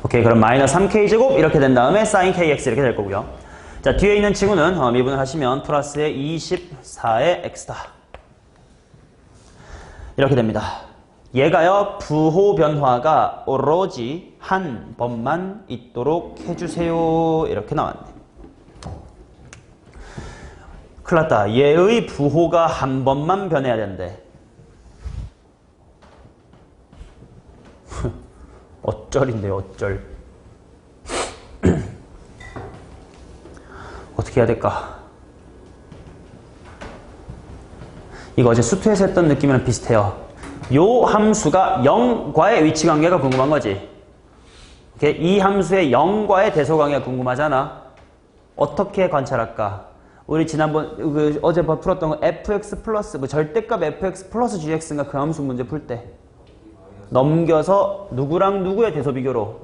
오케이, 그럼 마이너스 3k제곱 이렇게 된 다음에 sin kx 이렇게 될 거고요. 자, 뒤에 있는 친구는 미분을 하시면 플러스의 24의 x다. 이렇게 됩니다. 얘가요, 부호 변화가 오로지 한 번만 있도록 해주세요. 이렇게 나왔네. 큰일 났다. 얘의 부호가 한 번만 변해야 된대. 어쩔인데요, 어쩔. 어떻게 해야 될까? 이거 어제 수투에서 했던 느낌이랑 비슷해요. 요 함수가 0과의 위치 관계가 궁금한 거지. 이 함수의 0과의 대소 관계가 궁금하잖아. 어떻게 관찰할까? 우리 지난번 어제 풀었던 거 fx 플러스 절대값 fx 플러스 gx인가 그 함수 문제 풀 때 넘겨서 누구랑 누구의 대소 비교로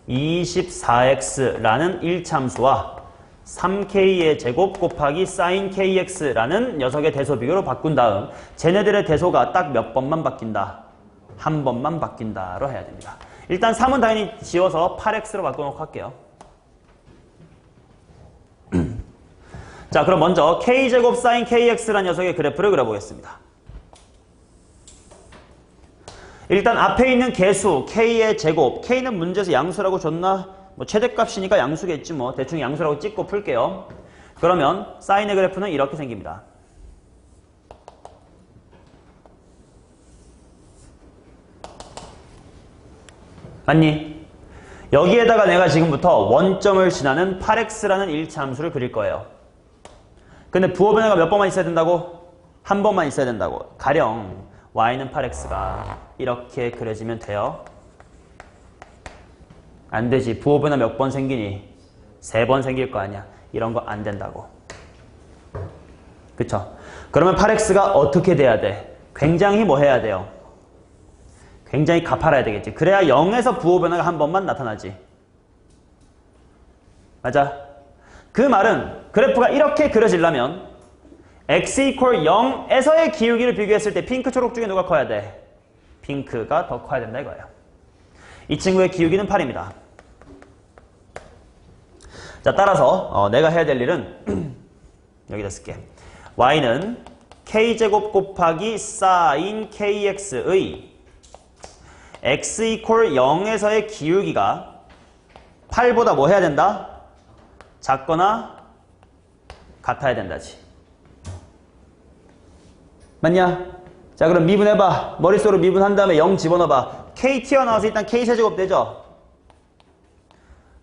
24x라는 1참수와 3k의 제곱 곱하기 sin kx라는 녀석의 대소 비교로 바꾼 다음 쟤네들의 대소가 딱 몇 번만 바뀐다. 한 번만 바뀐다로 해야 됩니다. 일단 3은 당연히 지워서 8x로 바꿔놓고 할게요. 자, 그럼 먼저 k제곱 sin kx라는 녀석의 그래프를 그려보겠습니다. 일단 앞에 있는 개수 k의 제곱, k는 문제에서 양수라고 줬나? 최대값이니까 양수겠지 뭐. 대충 양수라고 찍고 풀게요. 그러면 사인의 그래프는 이렇게 생깁니다. 맞니? 여기에다가 내가 지금부터 원점을 지나는 8x라는 1차 함수를 그릴 거예요. 근데 부호 변화가 몇 번만 있어야 된다고? 한 번만 있어야 된다고. 가령 y는 8x가 이렇게 그려지면 돼요. 안 되지. 부호 변화 몇 번 생기니? 3번 생길 거 아니야. 이런 거 안 된다고. 그쵸? 그러면 8x가 어떻게 돼야 돼? 굉장히 뭐 해야 돼요? 굉장히 가파라야 되겠지. 그래야 0에서 부호 변화가 한 번만 나타나지. 맞아? 그 말은 그래프가 이렇게 그려지려면 x equal 0에서의 기울기를 비교했을 때 핑크 초록 중에 누가 커야 돼? 핑크가 더 커야 된다 이거예요. 이 친구의 기울기는 8입니다. 자, 따라서 내가 해야 될 일은 여기다 쓸게. y는 k제곱 곱하기 sin kx의 x equal 0에서의 기울기가 8보다 뭐 해야 된다? 작거나 같아야 된다지. 맞냐? 자, 그럼 미분해봐. 머릿속으로 미분한 다음에 0 집어넣어봐. k 튀어나와서 일단 k 세제곱 되죠?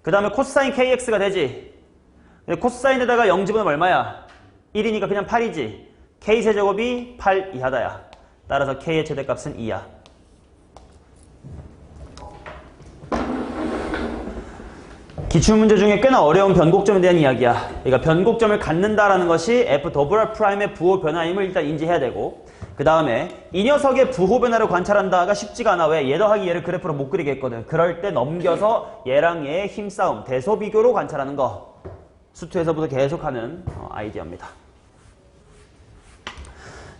그 다음에 코사인 kx가 되지? 근데 코사인에다가 0 집어넣으면 얼마야? 1이니까 그냥 8이지? k 세제곱이 8 이하다야. 따라서 k의 최대값은 2야. 기출문제 중에 꽤나 어려운 변곡점에 대한 이야기야. 그러니까 변곡점을 갖는다라는 것이 f 더블 프라임의 부호 변화임을 일단 인지해야 되고, 그 다음에 이 녀석의 부호 변화를 관찰한다가 쉽지가 않아. 왜? 얘 더하기 얘를 그래프로 못 그리게 했거든. 그럴 때 넘겨서 얘랑 얘의 힘싸움, 대소 비교로 관찰하는 거. 수투에서부터 계속하는 아이디어입니다.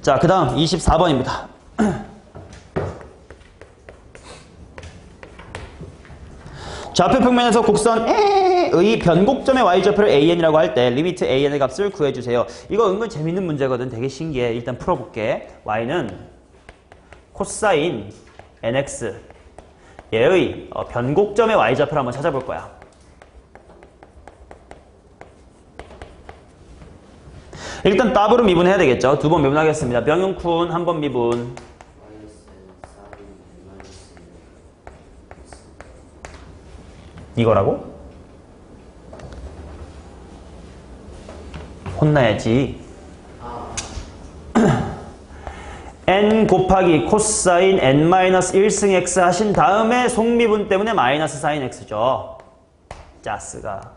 자, 그 다음 24번입니다. 좌표 평면에서 곡선의 변곡점의 y좌표를 an이라고 할 때 리미트 an의 값을 구해주세요. 이거 은근 재밌는 문제거든. 되게 신기해. 일단 풀어볼게. y는 코사인 nx 얘의 변곡점의 y좌표를 한번 찾아볼 거야. 일단 더블로 미분해야 되겠죠. 2번 미분하겠습니다. 명용쿤 한 번 미분. 이거라고? 혼나야지. n 곱하기 코사인 n-1승 x 하신 다음에 속미분 때문에 마이너스 사인 x죠. 짜스가.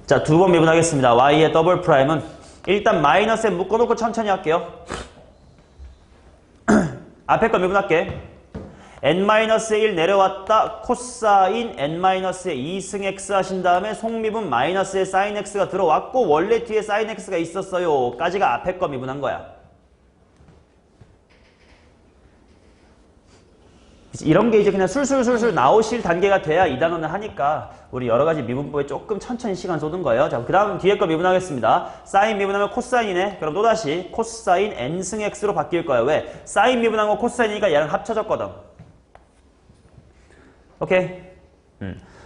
자, 2번 미분하겠습니다. y의 더블 프라임은 일단 마이너스에 묶어놓고 천천히 할게요. 앞에 거 미분할게. n-1 내려왔다. 코사인 n-의 2승 x 하신 다음에 속미분 마이너스의 사인 x가 들어왔고 원래 뒤에 사인 x가 있었어요. 까지가 앞에 거 미분한 거야. 이런 게 이제 그냥 술술술술 나오실 단계가 돼야 이 단원을 하니까 우리 여러 가지 미분법에 조금 천천히 시간 쏟은 거예요. 자, 그 다음 뒤에 거 미분하겠습니다. 사인 미분하면 코사인이네. 그럼 또다시 코사인 n승 x로 바뀔 거예요. 왜? 사인 미분한 거 코사인이니까 얘랑 합쳐졌거든. 오케이?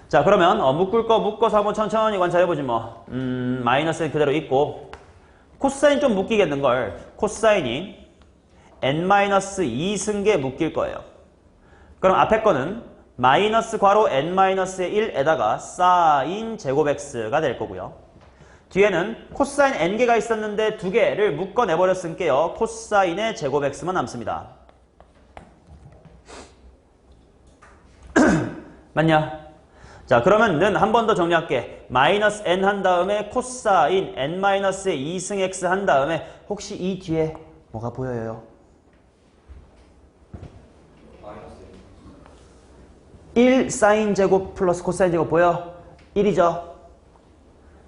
자, 그러면 묶을 거 묶어서 한번 천천히 관찰해보지 뭐. 마이너스는 그대로 있고 코사인 좀 묶이겠는걸. 코사인이 n-2승계 묶일 거예요. 그럼 앞에 거는 마이너스 괄호 n-1에다가 사인 제곱 x가 될 거고요. 뒤에는 코사인 n개가 있었는데 두 개를 묶어내버렸으니까요. 코사인의 제곱 x만 남습니다. 맞냐? 자, 그러면 는 한 번 더 정리할게. 마이너스 n 한 다음에 코사인 n-의 2승 x 한 다음에 혹시 이 뒤에 뭐가 보여요? 1 사인 제곱 플러스 코사인 제곱 보여? 1이죠?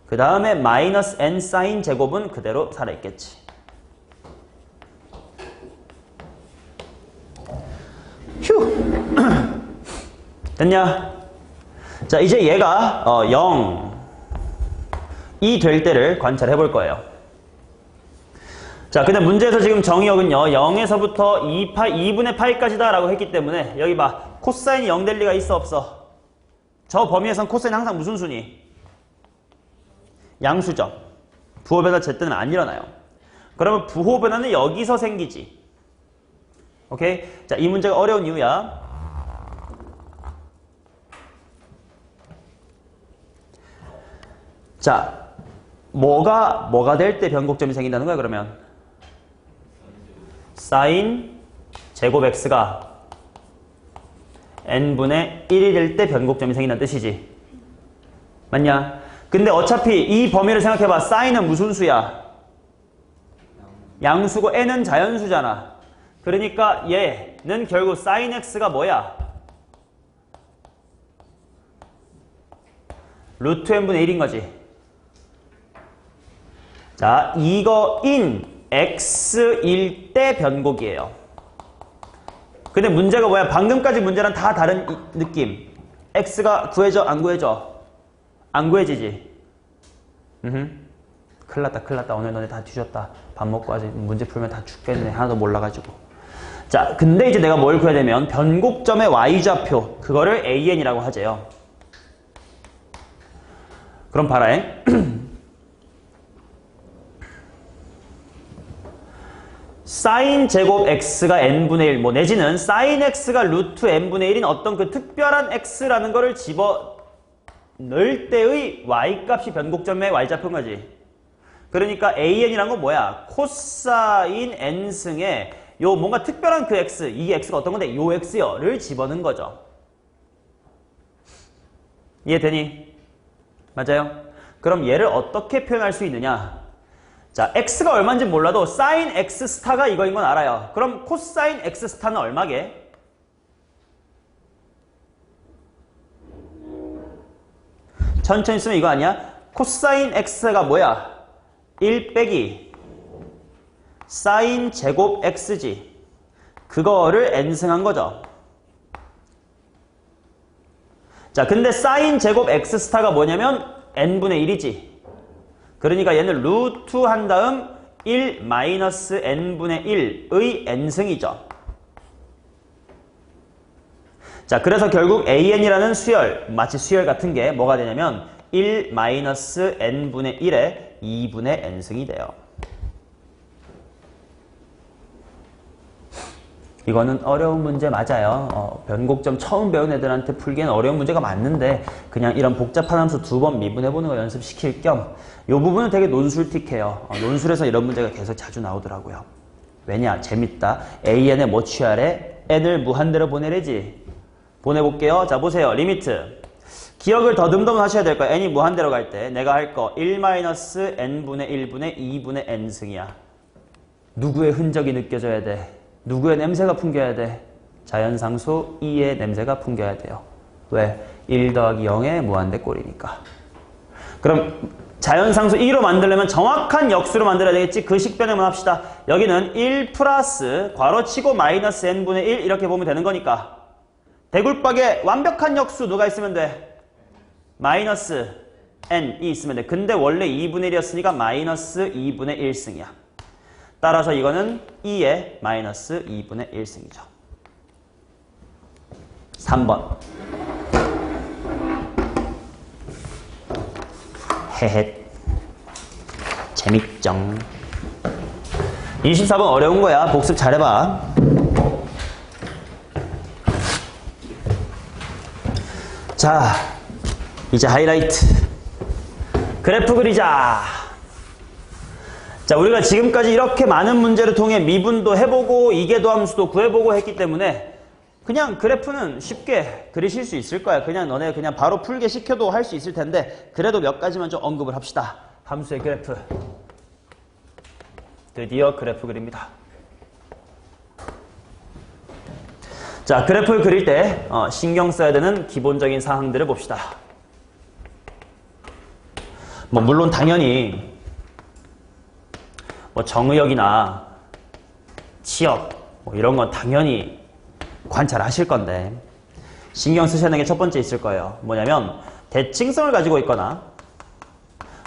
그 다음에 마이너스 n 사인 제곱은 그대로 살아있겠지. 휴! 됐냐? 자, 이제 얘가 0이 될 때를 관찰해 볼 거예요. 자, 근데 문제에서 지금 정의역은요 0에서부터 2분의 파이까지다 라고 했기 때문에 여기 봐. 코사인이 0 될 리가 있어 없어? 저 범위에선 코사인이 항상 무슨 순위? 양수죠. 부호 변화 제때는 안 일어나요. 그러면 부호 변화는 여기서 생기지. 오케이? 자, 이 문제가 어려운 이유야. 자, 뭐가 될 때 변곡점이 생긴다는 거야, 그러면? 사인 제곱 x가 n분의 1이 될 때 변곡점이 생긴다는 뜻이지. 맞냐? 근데 어차피 이 범위를 생각해봐. 사인은 무슨 수야? 양수고 n은 자연수잖아. 그러니까 얘는 결국 사인 x가 뭐야? 루트 n분의 1인 거지. 자, 이거인 x일 때 변곡이에요. 근데 문제가 뭐야? 방금까지 문제랑 다 다른 느낌. x가 구해져? 안 구해져? 안 구해지지? 큰일 났다. 오늘 너네 다 뒤졌다. 밥 먹고 아직 문제 풀면 다 죽겠네. 하나도 몰라가지고. 자, 근데 이제 내가 뭘 구해야 되면 변곡점의 y좌표. 그거를 an이라고 하재요. 그럼 봐라잉. 사인 제곱 x가 n분의 1, 내지는 사인 x가 루트 n분의 1인 어떤 그 특별한 x라는 거를 집어 넣을 때의 y값이 변곡점의 y좌표인 거지. 그러니까 an이란 건 뭐야? 코사인 n승에 요 뭔가 특별한 그 x, 이 x가 어떤 건데 요 x요를 집어넣은 거죠. 이해되니? 맞아요? 그럼 얘를 어떻게 표현할 수 있느냐? 자, x가 얼마인지 몰라도 사인 x 스타가 이거인 건 알아요. 그럼 코사인 x 스타는 얼마게? 천천히 쓰면 이거 아니야? 코사인 x가 뭐야? 1 빼기 사인 제곱 x지. 그거를 n승한 거죠. 자, 근데 사인 제곱 x 스타가 뭐냐면 n분의 1이지. 그러니까 얘는 루트 한 다음 1 마이너스 n분의 1의 n승이죠. 자, 그래서 결국 an이라는 수열, 마치 수열 같은 게 뭐가 되냐면 1 마이너스 n분의 1의 2분의 n승이 돼요. 이거는 어려운 문제 맞아요. 변곡점 처음 배운 애들한테 풀기엔 어려운 문제가 맞는데 그냥 이런 복잡한 함수 2번 미분해보는 거 연습시킬 겸 이 부분은 되게 논술틱해요. 논술에서 이런 문제가 계속 자주 나오더라고요. 왜냐? 재밌다. an에 뭐 취하래? n을 무한대로 보내래지. 보내볼게요. 자, 보세요. 리미트. 기억을 더듬더듬 하셔야 될 거예요. n이 무한대로 갈 때 내가 할 거 1-n분의 1분의 2분의 n승이야. 누구의 흔적이 느껴져야 돼? 누구의 냄새가 풍겨야 돼? 자연상수 E의 냄새가 풍겨야 돼요. 왜? 1 더하기 0의 무한대 꼴이니까. 그럼 자연상수 E로 만들려면 정확한 역수로 만들어야 되겠지? 그 식변에만 합시다. 여기는 1 플러스 괄호치고 마이너스 n분의 1 이렇게 보면 되는 거니까 대굴박에 완벽한 역수 누가 있으면 돼? 마이너스 n이 있으면 돼. 근데 원래 2분의 1이었으니까 마이너스 2분의 1승이야. 따라서 이거는 2의 마이너스 2분의 1승이죠. 3번. 헤헷. 재밌정. 24번 어려운 거야. 복습 잘해봐. 자, 이제 하이라이트. 그래프 그리자. 자, 우리가 지금까지 이렇게 많은 문제를 통해 미분도 해보고 이계도함수도 구해보고 했기 때문에 그냥 그래프는 쉽게 그리실 수 있을 거야. 그냥 너네 그냥 바로 풀게 시켜도 할 수 있을 텐데 그래도 몇 가지만 좀 언급을 합시다. 함수의 그래프. 드디어 그래프 그립니다. 자, 그래프를 그릴 때 신경 써야 되는 기본적인 사항들을 봅시다. 뭐 물론 당연히 뭐 정의역이나 치역 뭐 이런 건 당연히 관찰하실 건데 신경 쓰셔야 하는 게 첫 번째 있을 거예요. 뭐냐면 대칭성을 가지고 있거나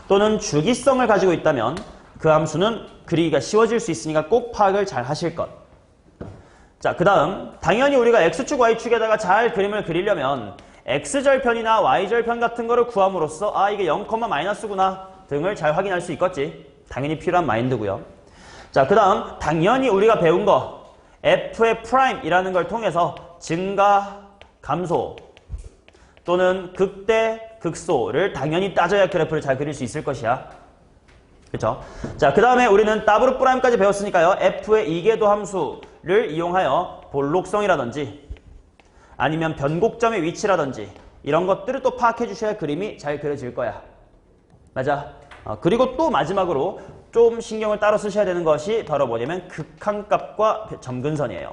또는 주기성을 가지고 있다면 그 함수는 그리기가 쉬워질 수 있으니까 꼭 파악을 잘 하실 것. 자, 그 다음 당연히 우리가 X축, Y축에다가 잘 그림을 그리려면 X절편이나 Y절편 같은 거를 구함으로써 아 이게 0, 마이너스구나 등을 잘 확인할 수 있겠지. 당연히 필요한 마인드고요. 자, 그 다음 당연히 우리가 배운 거 f의 프라임이라는 걸 통해서 증가, 감소 또는 극대, 극소를 당연히 따져야 그래프를 잘 그릴 수 있을 것이야. 그렇죠? 자, 그 다음에 우리는 W 프라임까지 배웠으니까요. f의 이계도 함수를 이용하여 볼록성이라든지 아니면 변곡점의 위치라든지 이런 것들을 또 파악해 주셔야 그림이 잘 그려질 거야. 맞아? 그리고 또 마지막으로 좀 신경을 따로 쓰셔야 되는 것이 바로 뭐냐면 극한값과 점근선이에요.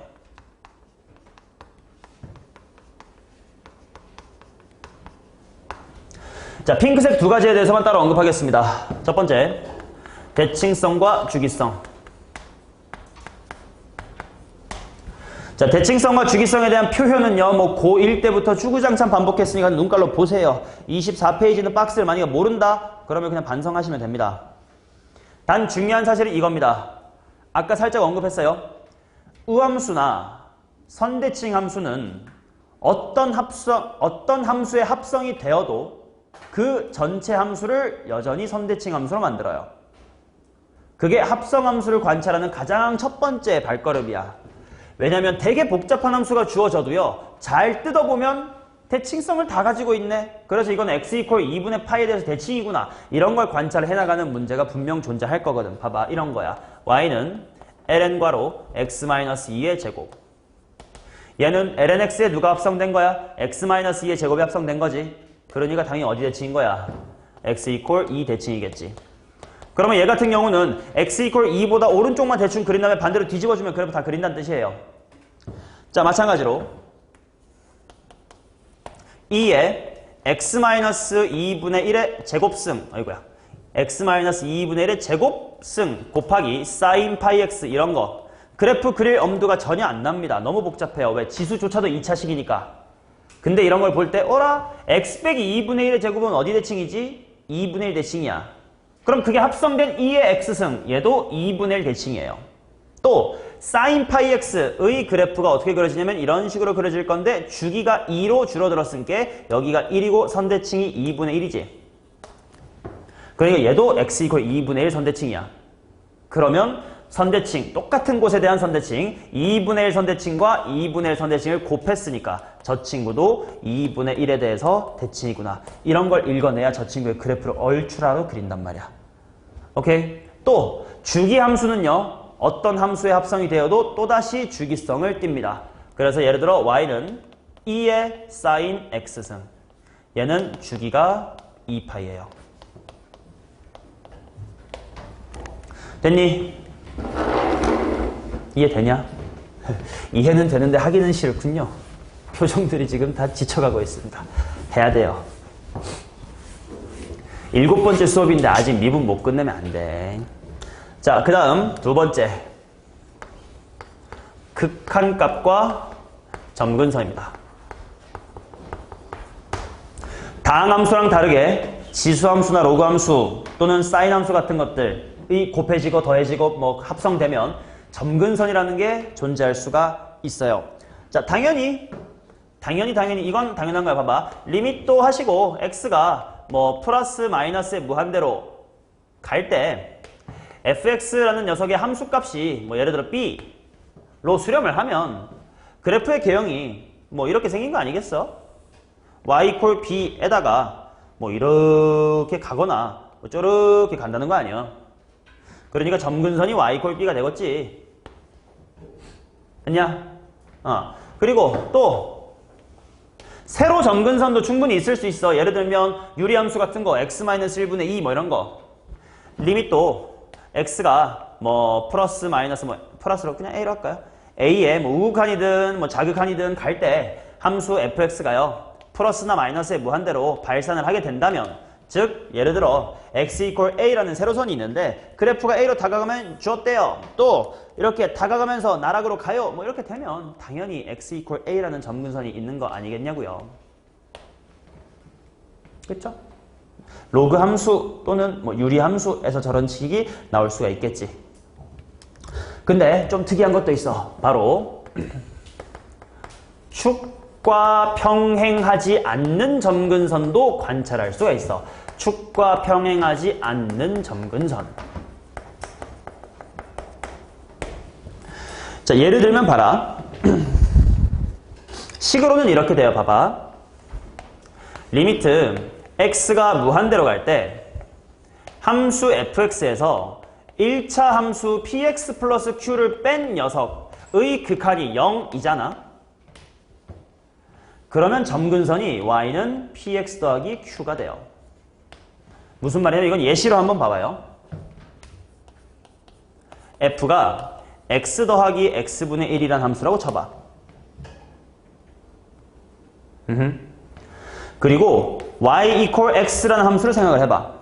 자, 핑크색 두 가지에 대해서만 따로 언급하겠습니다. 첫 번째, 대칭성과 주기성. 자, 대칭성과 주기성에 대한 표현은요, 뭐 고1 때부터 주구장창 반복했으니까 눈깔로 보세요. 24페이지는 박스를 만약에 모른다? 그러면 그냥 반성하시면 됩니다. 단 중요한 사실은 이겁니다. 아까 살짝 언급했어요. 우함수나 선대칭 함수는 어떤 함수의 합성이 되어도 그 전체 함수를 여전히 선대칭 함수로 만들어요. 그게 합성 함수를 관찰하는 가장 첫 번째 발걸음이야. 왜냐면 되게 복잡한 함수가 주어져도요. 잘 뜯어보면 대칭성을 다 가지고 있네. 그래서 이건 x 이퀄 2분의 파이에 대해서 대칭이구나. 이런 걸 관찰을 해나가는 문제가 분명 존재할 거거든. 봐봐. 이런 거야. y는 ln과로 x-2의 제곱. 얘는 lnx에 누가 합성된 거야? x-2의 제곱이 합성된 거지. 그러니까 당연히 어디 대칭인 거야? x 이퀄 2 대칭이겠지. 그러면 얘 같은 경우는 x 이퀄 2보다 오른쪽만 대충 그린 다음에 반대로 뒤집어주면 그래프 다 그린다는 뜻이에요. 자, 마찬가지로 2에 x-2분의 1의 제곱승, 아이고야, x-2분의 1의 제곱승 곱하기 sin 파이 x 이런 거 그래프 그릴 엄두가 전혀 안 납니다. 너무 복잡해요. 왜? 지수조차도 2차식이니까. 근데 이런 걸 볼 때 어라? x 빼기 2분의 1의 제곱은 어디 대칭이지? 2분의 1 대칭이야. 그럼 그게 합성된 2의 x승, 얘도 2분의 1 대칭이에요. 또 sin 파이 x의 그래프가 어떻게 그려지냐면 이런 식으로 그려질 건데 주기가 2로 줄어들었으니까 여기가 1이고 선대칭이 2분의 1이지. 그러니까 얘도 x 이퀄 2분의 1 선대칭이야. 그러면 선대칭, 똑같은 곳에 대한 선대칭, 2분의 1 선대칭과 2분의 1 선대칭을 곱했으니까 저 친구도 2분의 1에 대해서 대칭이구나. 이런 걸 읽어내야 저 친구의 그래프를 얼추라도 그린단 말이야. 오케이? 또 주기 함수는요. 어떤 함수의 합성이 되어도 또다시 주기성을 띱니다. 그래서 예를 들어 y는 2의 sin x승. 얘는 주기가 2파이예요. 됐니? 이해되냐? 이해는 되는데 하기는 싫군요. 표정들이 지금 다 지쳐가고 있습니다. 해야 돼요. 7번째 수업인데 아직 미분 못 끝내면 안 돼. 자, 그 다음 2번째. 극한값과 점근선입니다. 다항함수랑 다르게 지수함수나 로그함수 또는 사인함수 같은 것들이 곱해지고 더해지고 뭐 합성되면 점근선이라는 게 존재할 수가 있어요. 자, 당연히 이건 당연한 거야. 봐봐. 리밋도 하시고 x가 뭐 플러스 마이너스의 무한대로 갈 때 fx라는 녀석의 함수값이 뭐 예를 들어 b로 수렴을 하면 그래프의 개형이 뭐 이렇게 생긴 거 아니겠어? y equal b에다가 뭐 이렇게 가거나 뭐 저렇게 간다는 거 아니야. 그러니까 점근선이 y equal b가 되겠지. 됐냐? 그리고 또 세로 점근선도 충분히 있을 수 있어. 예를 들면 유리함수 같은 거 x-1분의 2 뭐 이런 거 리밋도 x가 뭐 플러스 마이너스 뭐 플러스로 그냥 a로 할까요? a에 뭐 우극한이든 뭐 자극한이든 갈 때 함수 fx가요 플러스나 마이너스의 무한대로 발산을 하게 된다면, 즉 예를 들어 x equal a라는 세로선이 있는데 그래프가 a로 다가가면 주었대요. 또 이렇게 다가가면서 나락으로 가요. 뭐 이렇게 되면 당연히 x equal a라는 점근선이 있는 거 아니겠냐고요. 그렇죠? 로그 함수 또는 뭐 유리 함수에서 저런 식이 나올 수가 있겠지. 근데 좀 특이한 것도 있어. 바로 축과 평행하지 않는 점근선도 관찰할 수가 있어. 축과 평행하지 않는 점근선. 자, 예를 들면 봐라. 식으로는 이렇게 돼요. 봐봐. 리미트 x가 무한대로 갈 때 함수 fx에서 1차 함수 px 플러스 q를 뺀 녀석의 극한이 0이잖아. 그러면 점근선이 y는 px 더하기 q가 돼요. 무슨 말이에요? 이건 예시로 한번 봐봐요. f가 x 더하기 x분의 1이란 함수라고 쳐봐. 그리고 y equal x라는 함수를 생각을 해봐.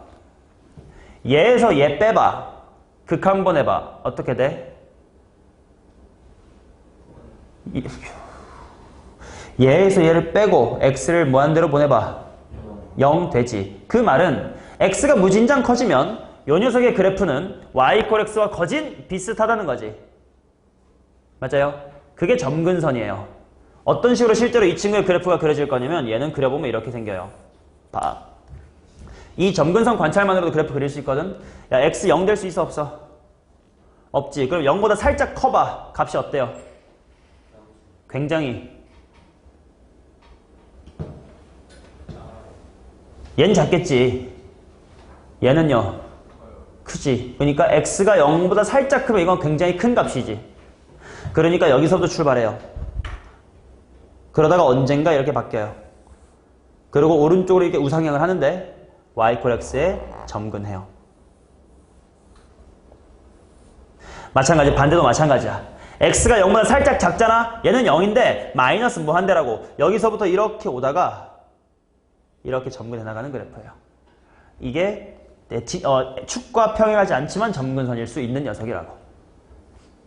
얘에서 얘 빼봐. 극한번 해봐. 어떻게 돼? 얘에서 얘를 빼고 x를 무한대로 보내봐. 0 되지. 그 말은 x가 무진장 커지면 요 녀석의 그래프는 y equal x와 거진 비슷하다는 거지. 맞아요? 그게 점근선이에요. 어떤 식으로 실제로 이 친구의 그래프가 그려질 거냐면 얘는 그려보면 이렇게 생겨요. 봐. 이 점근선 관찰만으로도 그래프 그릴 수 있거든. 야, x 0 될 수 있어 없어? 없지. 그럼 0보다 살짝 커봐. 값이 어때요? 굉장히. 얘는 작겠지. 얘는요. 크지. 그러니까 x가 0보다 살짝 크면 이건 굉장히 큰 값이지. 그러니까 여기서부터 출발해요. 그러다가 언젠가 이렇게 바뀌어요. 그리고 오른쪽으로 이렇게 우상향을 하는데 y equal x에 점근해요. 마찬가지, 반대도 마찬가지야. x가 0보다 살짝 작잖아. 얘는 0인데 마이너스 무한대라고. 여기서부터 이렇게 오다가 이렇게 점근해 나가는 그래프예요. 이게 축과 평행하지 않지만 점근선일 수 있는 녀석이라고.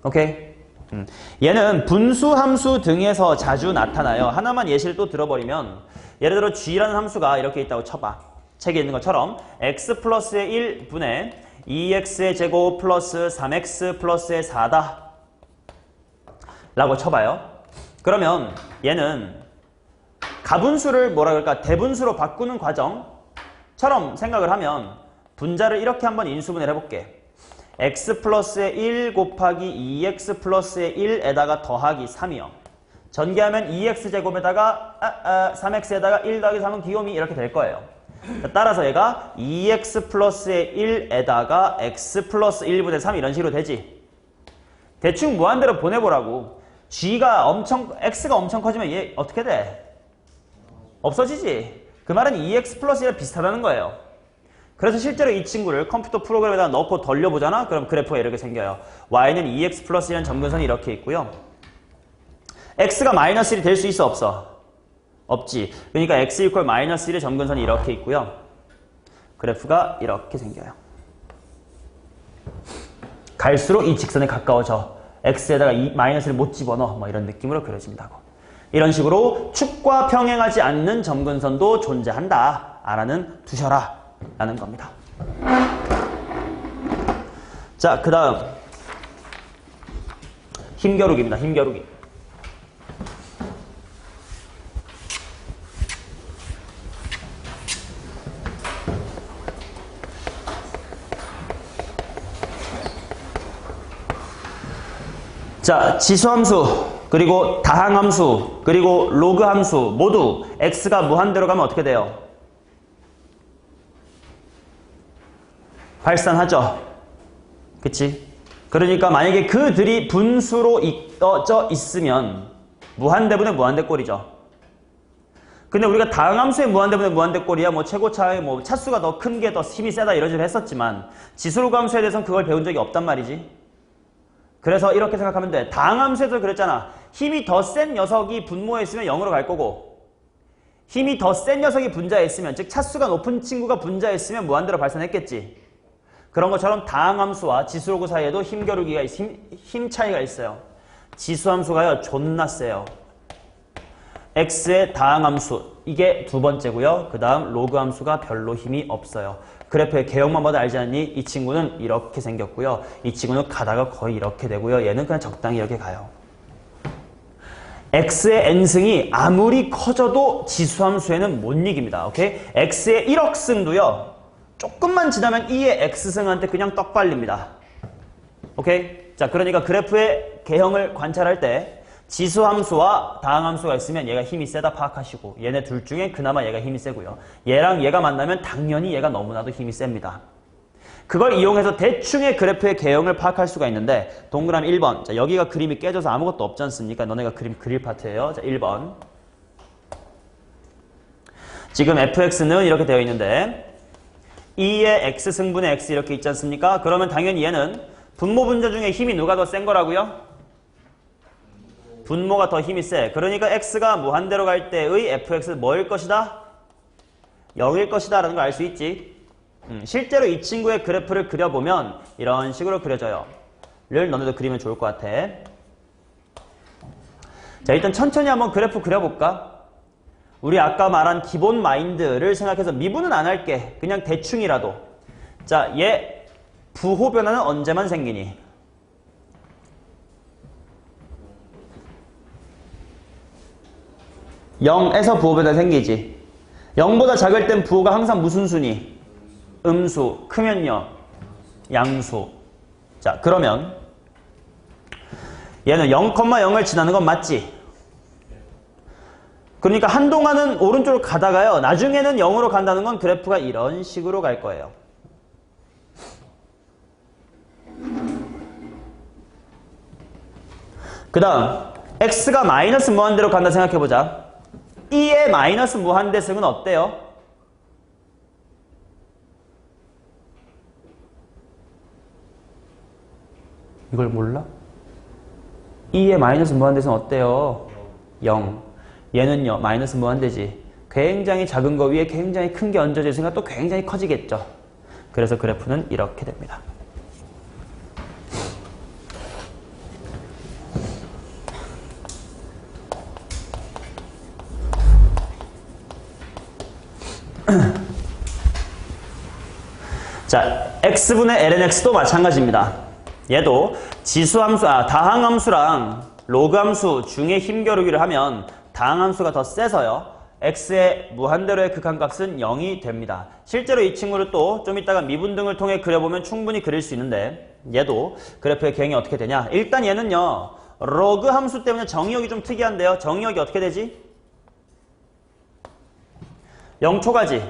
오케이? 얘는 분수 함수 등에서 자주 나타나요. 하나만 예시를 또 들어버리면 예를 들어 g라는 함수가 이렇게 있다고 쳐봐. 책에 있는 것처럼 x 플러스의 1분의 2x의 제곱 플러스 3x 플러스의 4다 라고 쳐봐요. 그러면 얘는 가분수를 뭐라 그럴까 대분수로 바꾸는 과정처럼 생각을 하면 분자를 이렇게 한번 인수분해를 해볼게. x 플러스의 1 곱하기 2x 플러스의 1에다가 더하기 3이요. 전개하면 2x제곱에다가 3x에다가 1 더하기 3은 귀요미 이렇게 될 거예요. 따라서 얘가 2x 플러스의 1에다가 x 플러스 1분의 3 이런 식으로 되지. 대충 무한대로 보내보라고. x가 엄청 커지면 얘 어떻게 돼? 없어지지. 그 말은 2x 플러스 1이 비슷하다는 거예요. 그래서 실제로 이 친구를 컴퓨터 프로그램에다 넣고 돌려보잖아? 그럼 그래프가 이렇게 생겨요. y는 2x 플러스 1이라는 점근선이 이렇게 있고요. x가 마이너스 1이 될 수 있어 없어? 없지. 그러니까 x 이퀄 마이너스 1의 점근선이 이렇게 있고요. 그래프가 이렇게 생겨요. 갈수록 이 직선에 가까워져. x에다가 이 마이너스를 못 집어넣어. 뭐 이런 느낌으로 그려진다고. 이런 식으로 축과 평행하지 않는 점근선도 존재한다. 알아는 두셔라. 라는 겁니다. 자, 그 다음 힘겨루기입니다. 힘겨루기. 자, 지수함수, 그리고 다항함수, 그리고 로그함수 모두 x가 무한대로 가면 어떻게 돼요? 발산하죠. 그치? 그러니까 만약에 그들이 분수로 이어져 있으면 무한대분의 무한대꼴이죠. 근데 우리가 다항함수의 무한대분의 무한대꼴이야 뭐 최고차의 뭐 차수가 더 큰 게 더 힘이 세다 이런 식으로 했었지만 지수로그함수에 대해서는 그걸 배운 적이 없단 말이지. 그래서 이렇게 생각하면 돼. 다항함수에서 그랬잖아. 힘이 더 센 녀석이 분모에 있으면 0으로 갈 거고 힘이 더 센 녀석이 분자에 있으면 즉 차수가 높은 친구가 분자에 있으면 무한대로 발산했겠지. 그런 것처럼 다항함수와 지수로그 사이에도 힘겨루기가 힘 차이가 있어요. 지수함수가요 존나 세요. x의 다항함수 이게 두 번째고요. 그 다음 로그함수가 별로 힘이 없어요. 그래프의 개형만 봐도 알지 않니? 이 친구는 이렇게 생겼고요. 이 친구는 가다가 거의 이렇게 되고요. 얘는 그냥 적당히 이렇게 가요. x의 n승이 아무리 커져도 지수함수에는 못 이깁니다. 오케이? x의 1억승도요. 조금만 지나면 2의 x승한테 그냥 떡 발립니다. 오케이? 자, 그러니까 그래프의 개형을 관찰할 때 지수함수와 다항함수가 있으면 얘가 힘이 세다 파악하시고 얘네 둘 중에 그나마 얘가 힘이 세고요. 얘랑 얘가 만나면 당연히 얘가 너무나도 힘이 셉니다. 그걸 이용해서 대충의 그래프의 개형을 파악할 수가 있는데 동그라미 1번. 자, 여기가 그림이 깨져서 아무것도 없지 않습니까? 너네가 그림 그릴 파트예요. 자, 1번. 지금 fx는 이렇게 되어 있는데 2의 x승분의 x 이렇게 있지 않습니까? 그러면 당연히 얘는 분모 분자 중에 힘이 누가 더 센 거라고요? 분모가 더 힘이 세. 그러니까 x가 무한대로 갈 때의 fx는 뭐일 것이다? 0일 것이다 라는 걸 알 수 있지. 실제로 이 친구의 그래프를 그려보면 이런 식으로 그려져요. 를 너네도 그리면 좋을 것 같아. 자, 일단 천천히 한번 그래프 그려볼까? 우리 아까 말한 기본 마인드를 생각해서 미분은 안 할게. 그냥 대충이라도. 자, 얘 부호 변화는 언제만 생기니? 0에서 부호 변화 생기지. 0보다 작을 땐 부호가 항상 무슨 순위? 음수. 크면요? 양수. 자, 그러면 얘는 0,0을 지나는 건 맞지? 그러니까 한동안은 오른쪽으로 가다가요. 나중에는 0으로 간다는 건 그래프가 이런 식으로 갈 거예요. 그 다음 x가 마이너스 무한대로 간다 생각해보자. 2의 마이너스 무한대승은 어때요? 이걸 몰라? 2의 마이너스 무한대승은 어때요? 0. 얘는요, 마이너스 무한대지. 굉장히 작은 거 위에 굉장히 큰 게 얹어져 있으니까 또 굉장히 커지겠죠. 그래서 그래프는 이렇게 됩니다. 자, x분의 lnx도 마찬가지입니다. 얘도 지수함수, 다항함수랑 로그함수 중에 힘겨루기를 하면 다항함수가 더 세서요. x의 무한대로의 극한값은 0이 됩니다. 실제로 이 친구를 또 좀 이따가 미분 등을 통해 그려보면 충분히 그릴 수 있는데 얘도 그래프의 개형이 어떻게 되냐? 일단 얘는요. 로그 함수 때문에 정의역이 좀 특이한데요. 정의역이 어떻게 되지? 0초가지.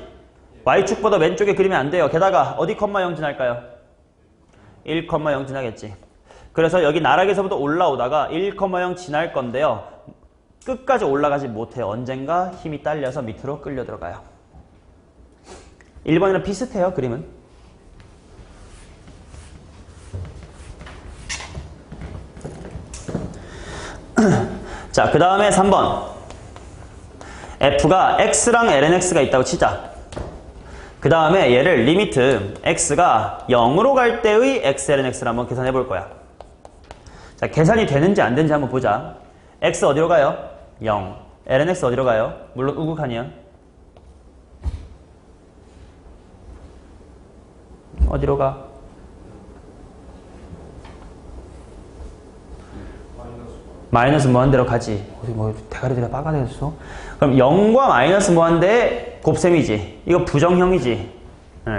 y축보다 왼쪽에 그리면 안 돼요. 게다가 어디 컴마 0 지날까요? 1,0 지나겠지. 그래서 여기 나락에서부터 올라오다가 1,0 지날 건데요. 끝까지 올라가지 못해요. 언젠가 힘이 딸려서 밑으로 끌려 들어가요. 1번이랑 비슷해요. 그림은. 자, 그 다음에 3번. f가 x랑 lnx가 있다고 치자. 그 다음에 얘를 리미트 x가 0으로 갈 때의 x, lnx를 한번 계산해 볼 거야. 자, 계산이 되는지 안 되는지 한번 보자. x 어디로 가요? 0. lnx 어디로 가요? 물론 우극한이야. 어디로 가? 마이너스 무한대로 가지. 어디 뭐 대가리들이 빠가 되겠어? 그럼 0과 마이너스 무한대의 곱셈이지. 이거 부정형이지.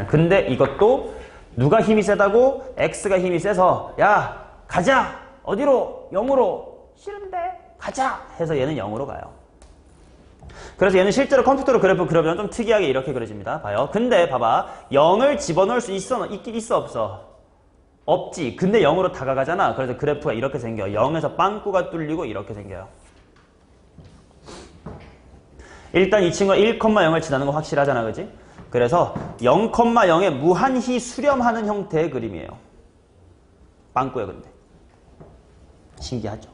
근데 이것도 누가 힘이 세다고? x가 힘이 세서 야 가자! 어디로? 0으로. 싫은데 가자! 해서 얘는 0으로 가요. 그래서 얘는 실제로 컴퓨터로 그래프 그려보면 좀 특이하게 이렇게 그려집니다. 봐요. 근데 봐봐. 0을 집어넣을 수 있어? 있어 없어? 없지. 근데 0으로 다가가잖아. 그래서 그래프가 이렇게 생겨. 0에서 빵꾸가 뚫리고 이렇게 생겨요. 일단 이 친구가 1,0을 지나는 거 확실하잖아. 그지? 그래서 0,0에 무한히 수렴하는 형태의 그림이에요. 빵꾸야 근데. 신기하죠?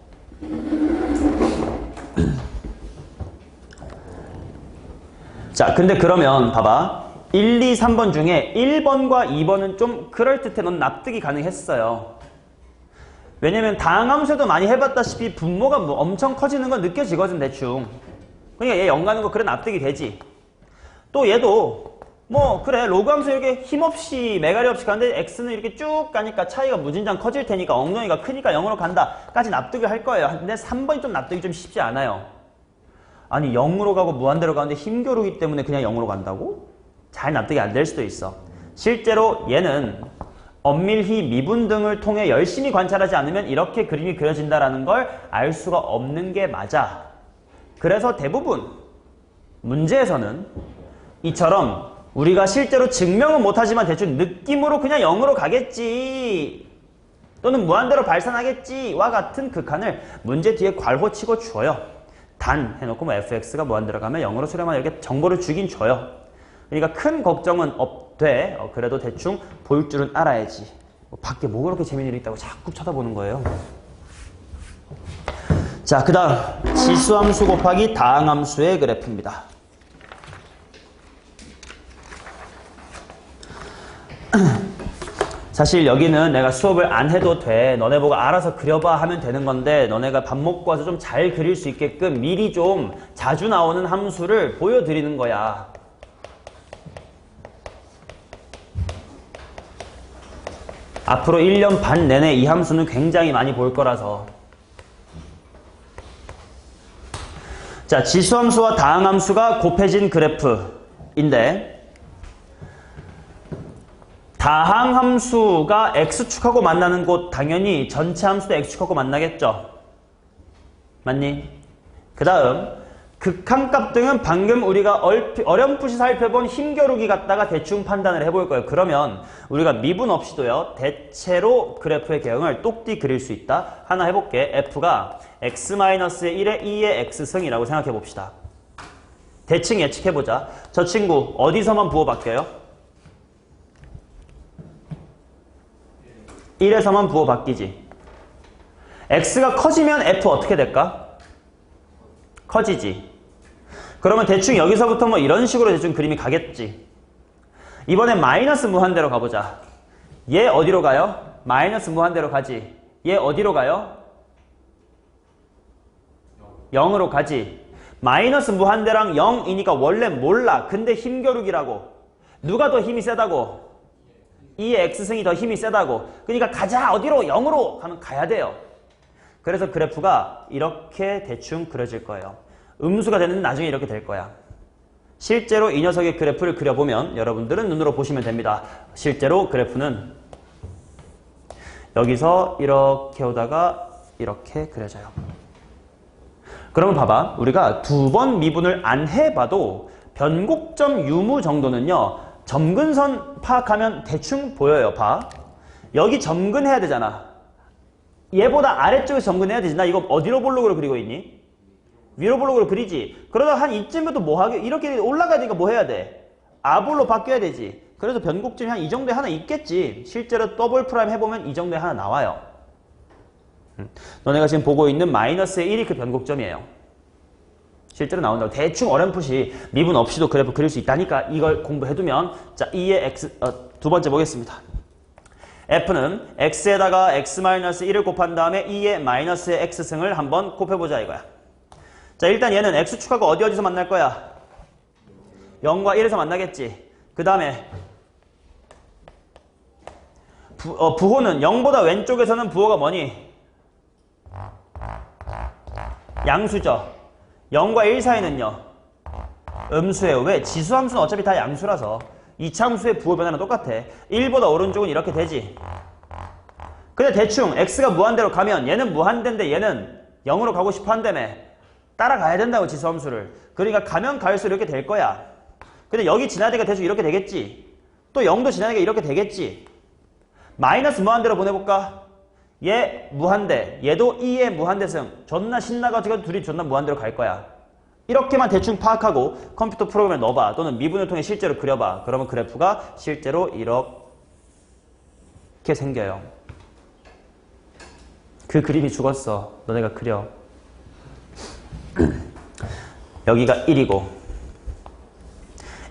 자, 근데 그러면 봐봐. 1, 2, 3번 중에 1번과 2번은 좀 그럴듯해. 넌 납득이 가능했어요. 왜냐면 다항함수도 많이 해봤다시피 분모가 엄청 커지는 건 느껴지거든 대충. 그러니까 얘 0 가는 거 그래 납득이 되지. 또 얘도 뭐 그래 로그 함수 이렇게 힘없이 매가리 없이 가는데 x는 이렇게 쭉 가니까 차이가 무진장 커질 테니까 엉덩이가 크니까 0으로 간다까지 납득을 할 거예요. 근데 3번이 좀 납득이 좀 쉽지 않아요. 아니 0으로 가고 무한대로 가는데 힘겨루기 때문에 그냥 0으로 간다고? 잘 납득이 안 될 수도 있어. 실제로 얘는 엄밀히 미분 등을 통해 열심히 관찰하지 않으면 이렇게 그림이 그려진다는 걸 알 수가 없는 게 맞아. 그래서 대부분 문제에서는 이처럼 우리가 실제로 증명은 못하지만 대충 느낌으로 그냥 0으로 가겠지 또는 무한대로 발산하겠지와 같은 극한을 문제 뒤에 괄호치고 줘요. 단 해놓고 뭐 fx가 무한대로 가면 0으로 수렴하는 이렇게 정보를 주긴 줘요. 그러니까 큰 걱정은 없대. 그래도 대충 볼 줄은 알아야지. 밖에 뭐 그렇게 재밌는 일이 있다고 자꾸 쳐다보는 거예요. 자, 그 다음 지수함수 곱하기 다항함수의 그래프입니다. 사실 여기는 내가 수업을 안 해도 돼. 너네 보고 알아서 그려봐 하면 되는 건데 너네가 밥 먹고 와서 좀 잘 그릴 수 있게끔 미리 좀 자주 나오는 함수를 보여드리는 거야. 앞으로 1년 반 내내 이 함수는 굉장히 많이 볼 거라서. 자, 지수함수와 다항함수가 곱해진 그래프인데 다항함수가 x축하고 만나는 곳 당연히 전체 함수도 x축하고 만나겠죠. 맞니? 그 다음 극한값 등은 방금 우리가 어렴풋이 살펴본 힘겨루기 갖다가 대충 판단을 해볼 거예요. 그러면 우리가 미분 없이도요. 대체로 그래프의 개형을 똑띠 그릴 수 있다. 하나 해볼게. f가 x-1의 2의 x승이라고 생각해 봅시다. 대칭 예측해보자. 저 친구 어디서만 부호 바뀌어요? 1에서만 부호 바뀌지. x가 커지면 f 어떻게 될까? 커지지. 그러면 대충 여기서부터 뭐 이런 식으로 대충 그림이 가겠지. 이번엔 마이너스 무한대로 가보자. 얘 어디로 가요? 마이너스 무한대로 가지. 얘 어디로 가요? 0으로 가지. 마이너스 무한대랑 0이니까 원래 몰라. 근데 힘겨루기라고. 누가 더 힘이 세다고? 2의 x승이 더 힘이 세다고. 그러니까 가자. 어디로? 0으로 가면 가야 돼요. 그래서 그래프가 이렇게 대충 그려질 거예요. 음수가 되는 나중에 이렇게 될 거야. 실제로 이 녀석의 그래프를 그려보면 여러분들은 눈으로 보시면 됩니다. 실제로 그래프는 여기서 이렇게 오다가 이렇게 그려져요. 그러면 봐봐. 우리가 두 번 미분을 안 해봐도 변곡점 유무 정도는요. 점근선 파악하면 대충 보여요. 봐. 여기 점근해야 되잖아. 얘보다 아래쪽에 점근해야 되지. 나 이거 어디로 볼록으로 그리고 있니? 위로 볼록으로 그리지. 그러다 한 이쯤에도 뭐 하게? 이렇게 올라가야 되니까 뭐 해야 돼? 아볼로 바뀌어야 되지. 그래서 변곡점이 한 이 정도에 하나 있겠지. 실제로 더블 프라임 해보면 이 정도에 하나 나와요. 너네가 지금 보고 있는 마이너스의 1이 그 변곡점이에요. 실제로 나온다고. 대충 어렴풋이 미분 없이도 그래프 그릴 수 있다니까 이걸 공부해두면. 자, 2의 x, 두 번째 보겠습니다. f는 x에다가 x-1을 곱한 다음에 2의 마이너스의 x승을 한번 곱해보자 이거야. 자, 일단 얘는 x축하고 어디서 만날 거야? 0과 1에서 만나겠지. 그 다음에 부호는 0보다 왼쪽에서는 부호가 뭐니? 양수죠. 0과 1 사이는요? 음수예요. 왜? 지수함수는 어차피 다 양수라서 이차함수의 부호 변화는 똑같아. 1보다 오른쪽은 이렇게 되지. 근데 대충 x가 무한대로 가면 얘는 무한대인데 얘는 0으로 가고 싶어 한다며. 따라가야 된다고 지수함수를. 그러니까 가면 갈수록 이렇게 될 거야. 근데 여기 지나니까 대충 이렇게 되겠지. 또 0도 지나니까 이렇게 되겠지. 마이너스 무한대로 보내볼까? 얘 무한대, 얘도 2의 무한대승. 존나 신나가지고 둘이 존나 무한대로 갈 거야. 이렇게만 대충 파악하고 컴퓨터 프로그램에 넣어봐. 또는 미분을 통해 실제로 그려봐. 그러면 그래프가 실제로 이렇게 생겨요. 그 그림이 죽었어. 너네가 그려. 여기가 1이고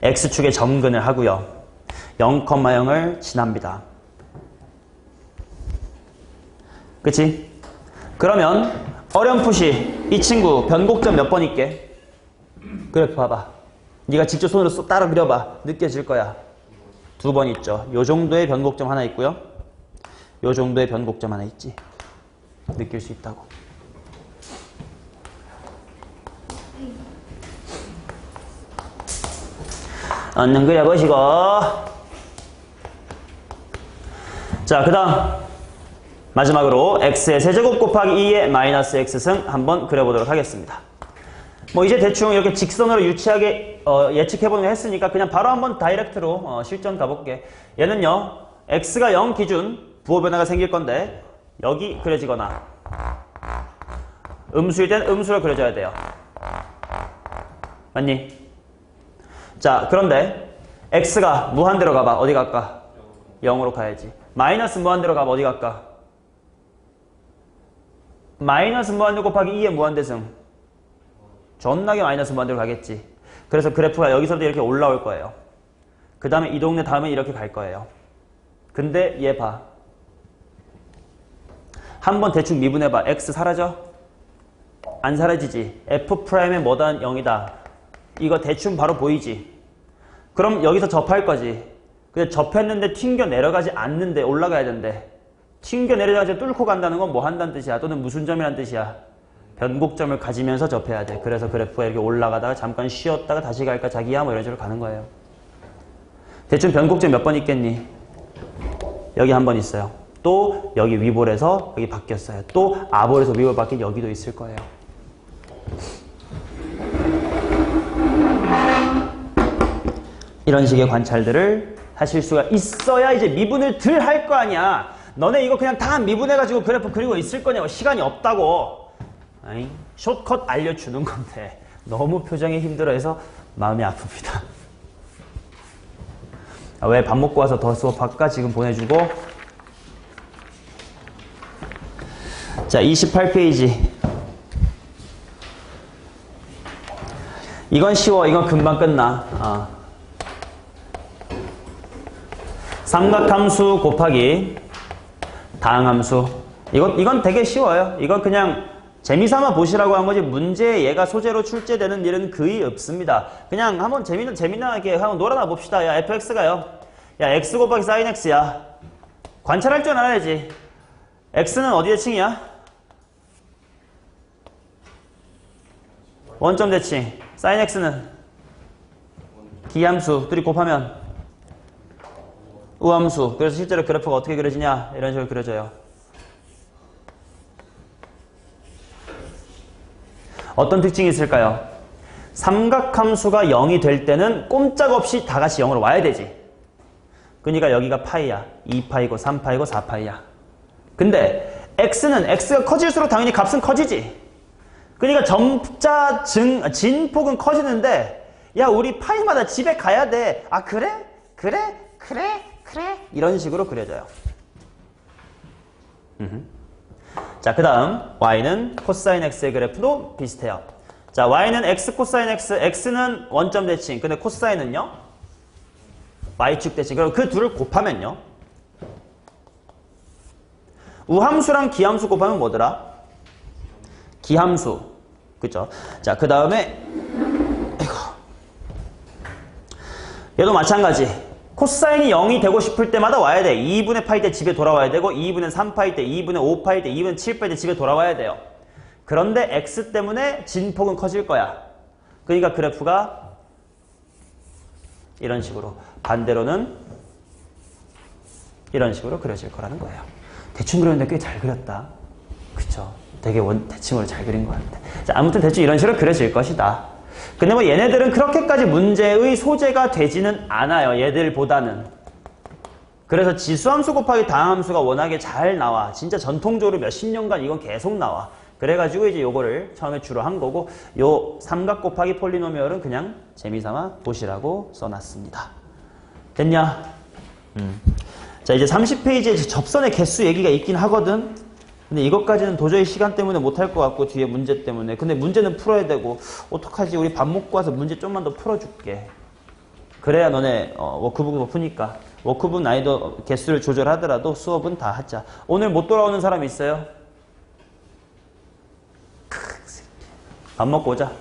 X축에 점근을 하고요. 0,0을 지납니다. 그치? 그러면 어렴풋이 이 친구 변곡점 몇 번 있게? 그래프 봐봐. 네가 직접 손으로 따라 그려봐. 느껴질 거야. 2번 있죠. 요 정도의 변곡점 하나 있고요. 요 정도의 변곡점 하나 있지. 느낄 수 있다고. 얼른 그려보시고. 자, 그 다음 마지막으로 x의 세제곱 곱하기 2의 마이너스 x승 한번 그려보도록 하겠습니다. 뭐 이제 대충 이렇게 직선으로 유치하게 예측해보는 거 했으니까 그냥 바로 한번 다이렉트로 실전 가볼게. 얘는요, x가 0 기준 부호 변화가 생길 건데 여기 그려지거나 음수일 땐 음수로 그려져야 돼요. 맞니? 자, 그런데 x가 무한대로 가봐. 어디 갈까? 0으로 가야지. 마이너스 무한대로 가봐. 어디 갈까? 마이너스 무한대 곱하기 2의 무한대승. 존나게 마이너스 무한대로 가겠지. 그래서 그래프가 여기서부터 이렇게 올라올 거예요. 그 다음에 이 동네 다음에 이렇게 갈 거예요. 근데 얘 봐. 한번 대충 미분해봐. x 사라져? 안 사라지지. f'의 뭐다 0이다. 이거 대충 바로 보이지. 그럼 여기서 접할 거지. 근데 접했는데 튕겨 내려가지 않는데 올라가야 된대. 튕겨 내려가지 뚫고 간다는 건 뭐 한다는 뜻이야? 또는 무슨 점이란 뜻이야? 변곡점을 가지면서 접해야 돼. 그래서 그래프가 이렇게 올라가다가 잠깐 쉬었다가 다시 갈까 자기야? 뭐 이런 식으로 가는 거예요. 대충 변곡점 몇 번 있겠니? 여기 한 번 있어요. 또 여기 위볼에서 여기 바뀌었어요. 또 아볼에서 위볼 바뀐 여기도 있을 거예요. 이런 식의 관찰들을 하실 수가 있어야 이제 미분을 덜 할 거 아니야. 너네 이거 그냥 다 미분해가지고 그래프 그리고 있을 거냐고. 시간이 없다고. 아니, 숏컷 알려주는 건데 너무 표정이 힘들어해서 마음이 아픕니다. 왜 밥 먹고 와서 더 수업할까? 지금 보내주고. 자, 28페이지. 이건 쉬워. 이건 금방 끝나. 삼각함수 곱하기 다항함수. 이건 되게 쉬워요. 이건 그냥 재미삼아 보시라고 한 거지 문제에 얘가 소재로 출제되는 일은 거의 없습니다. 그냥 한번 재미나게 한번 놀아나 봅시다. 야, fx가요. 야, x 곱하기 sin x야. 관찰할 줄 알아야지. x는 어디 대칭이야? 원점 대칭. sin x는 기함수. 둘이 곱하면 우함수. 그래서 실제로 그래프가 어떻게 그려지냐? 이런 식으로 그려져요. 어떤 특징이 있을까요? 삼각함수가 0이 될 때는 꼼짝없이 다 같이 0으로 와야 되지. 그러니까 여기가 파이야. 2파이고 3파이고 4파이야. 근데 x는 x가 커질수록 당연히 값은 커지지. 그러니까 점자 진폭은 커지는데 야, 우리 파이마다 집에 가야 돼. 아, 그래? 이런 식으로 그려져요. 자, 그 다음 y는 코사인 x의 그래프도 비슷해요. 자, y는 x 코사인 x, x는 원점 대칭, 근데 코사인은요? y축 대칭. 그럼 그 둘을 곱하면요? 우함수랑 기함수 곱하면 뭐더라? 기함수. 그죠? 자, 그 다음에 얘도 마찬가지. 코사인이 0이 되고 싶을 때마다 와야 돼. 2분의 파일 때 집에 돌아와야 되고 2분의 3파일 때, 2분의 5파일 때, 2분의 7파일 때 집에 돌아와야 돼요. 그런데 x 때문에 진폭은 커질 거야. 그러니까 그래프가 이런 식으로, 반대로는 이런 식으로 그려질 거라는 거예요. 대충 그렸는데 꽤 잘 그렸다. 그쵸? 되게 대칭으로 잘 그린 것 같아. 자, 아무튼 대충 이런 식으로 그려질 것이다. 근데 뭐 얘네들은 그렇게까지 문제의 소재가 되지는 않아요. 얘들보다는. 그래서 지수함수 곱하기 다항함수가 워낙에 잘 나와. 진짜 전통적으로 몇십 년간 이건 계속 나와. 그래가지고 이제 요거를 처음에 주로 한 거고, 요 삼각 곱하기 폴리노미얼은 그냥 재미삼아 보시라고 써놨습니다. 됐냐? 자, 이제 30페이지에 접선의 개수 얘기가 있긴 하거든. 근데 이것까지는 도저히 시간 때문에 못할 것 같고, 뒤에 문제 때문에. 근데 문제는 풀어야 되고, 어떡하지? 우리 밥 먹고 와서 문제 좀만 더 풀어줄게. 그래야 너네 워크북도 푸니까. 워크북 난이도 개수를 조절하더라도 수업은 다 하자. 오늘 못 돌아오는 사람 있어요? 밥 먹고 오자.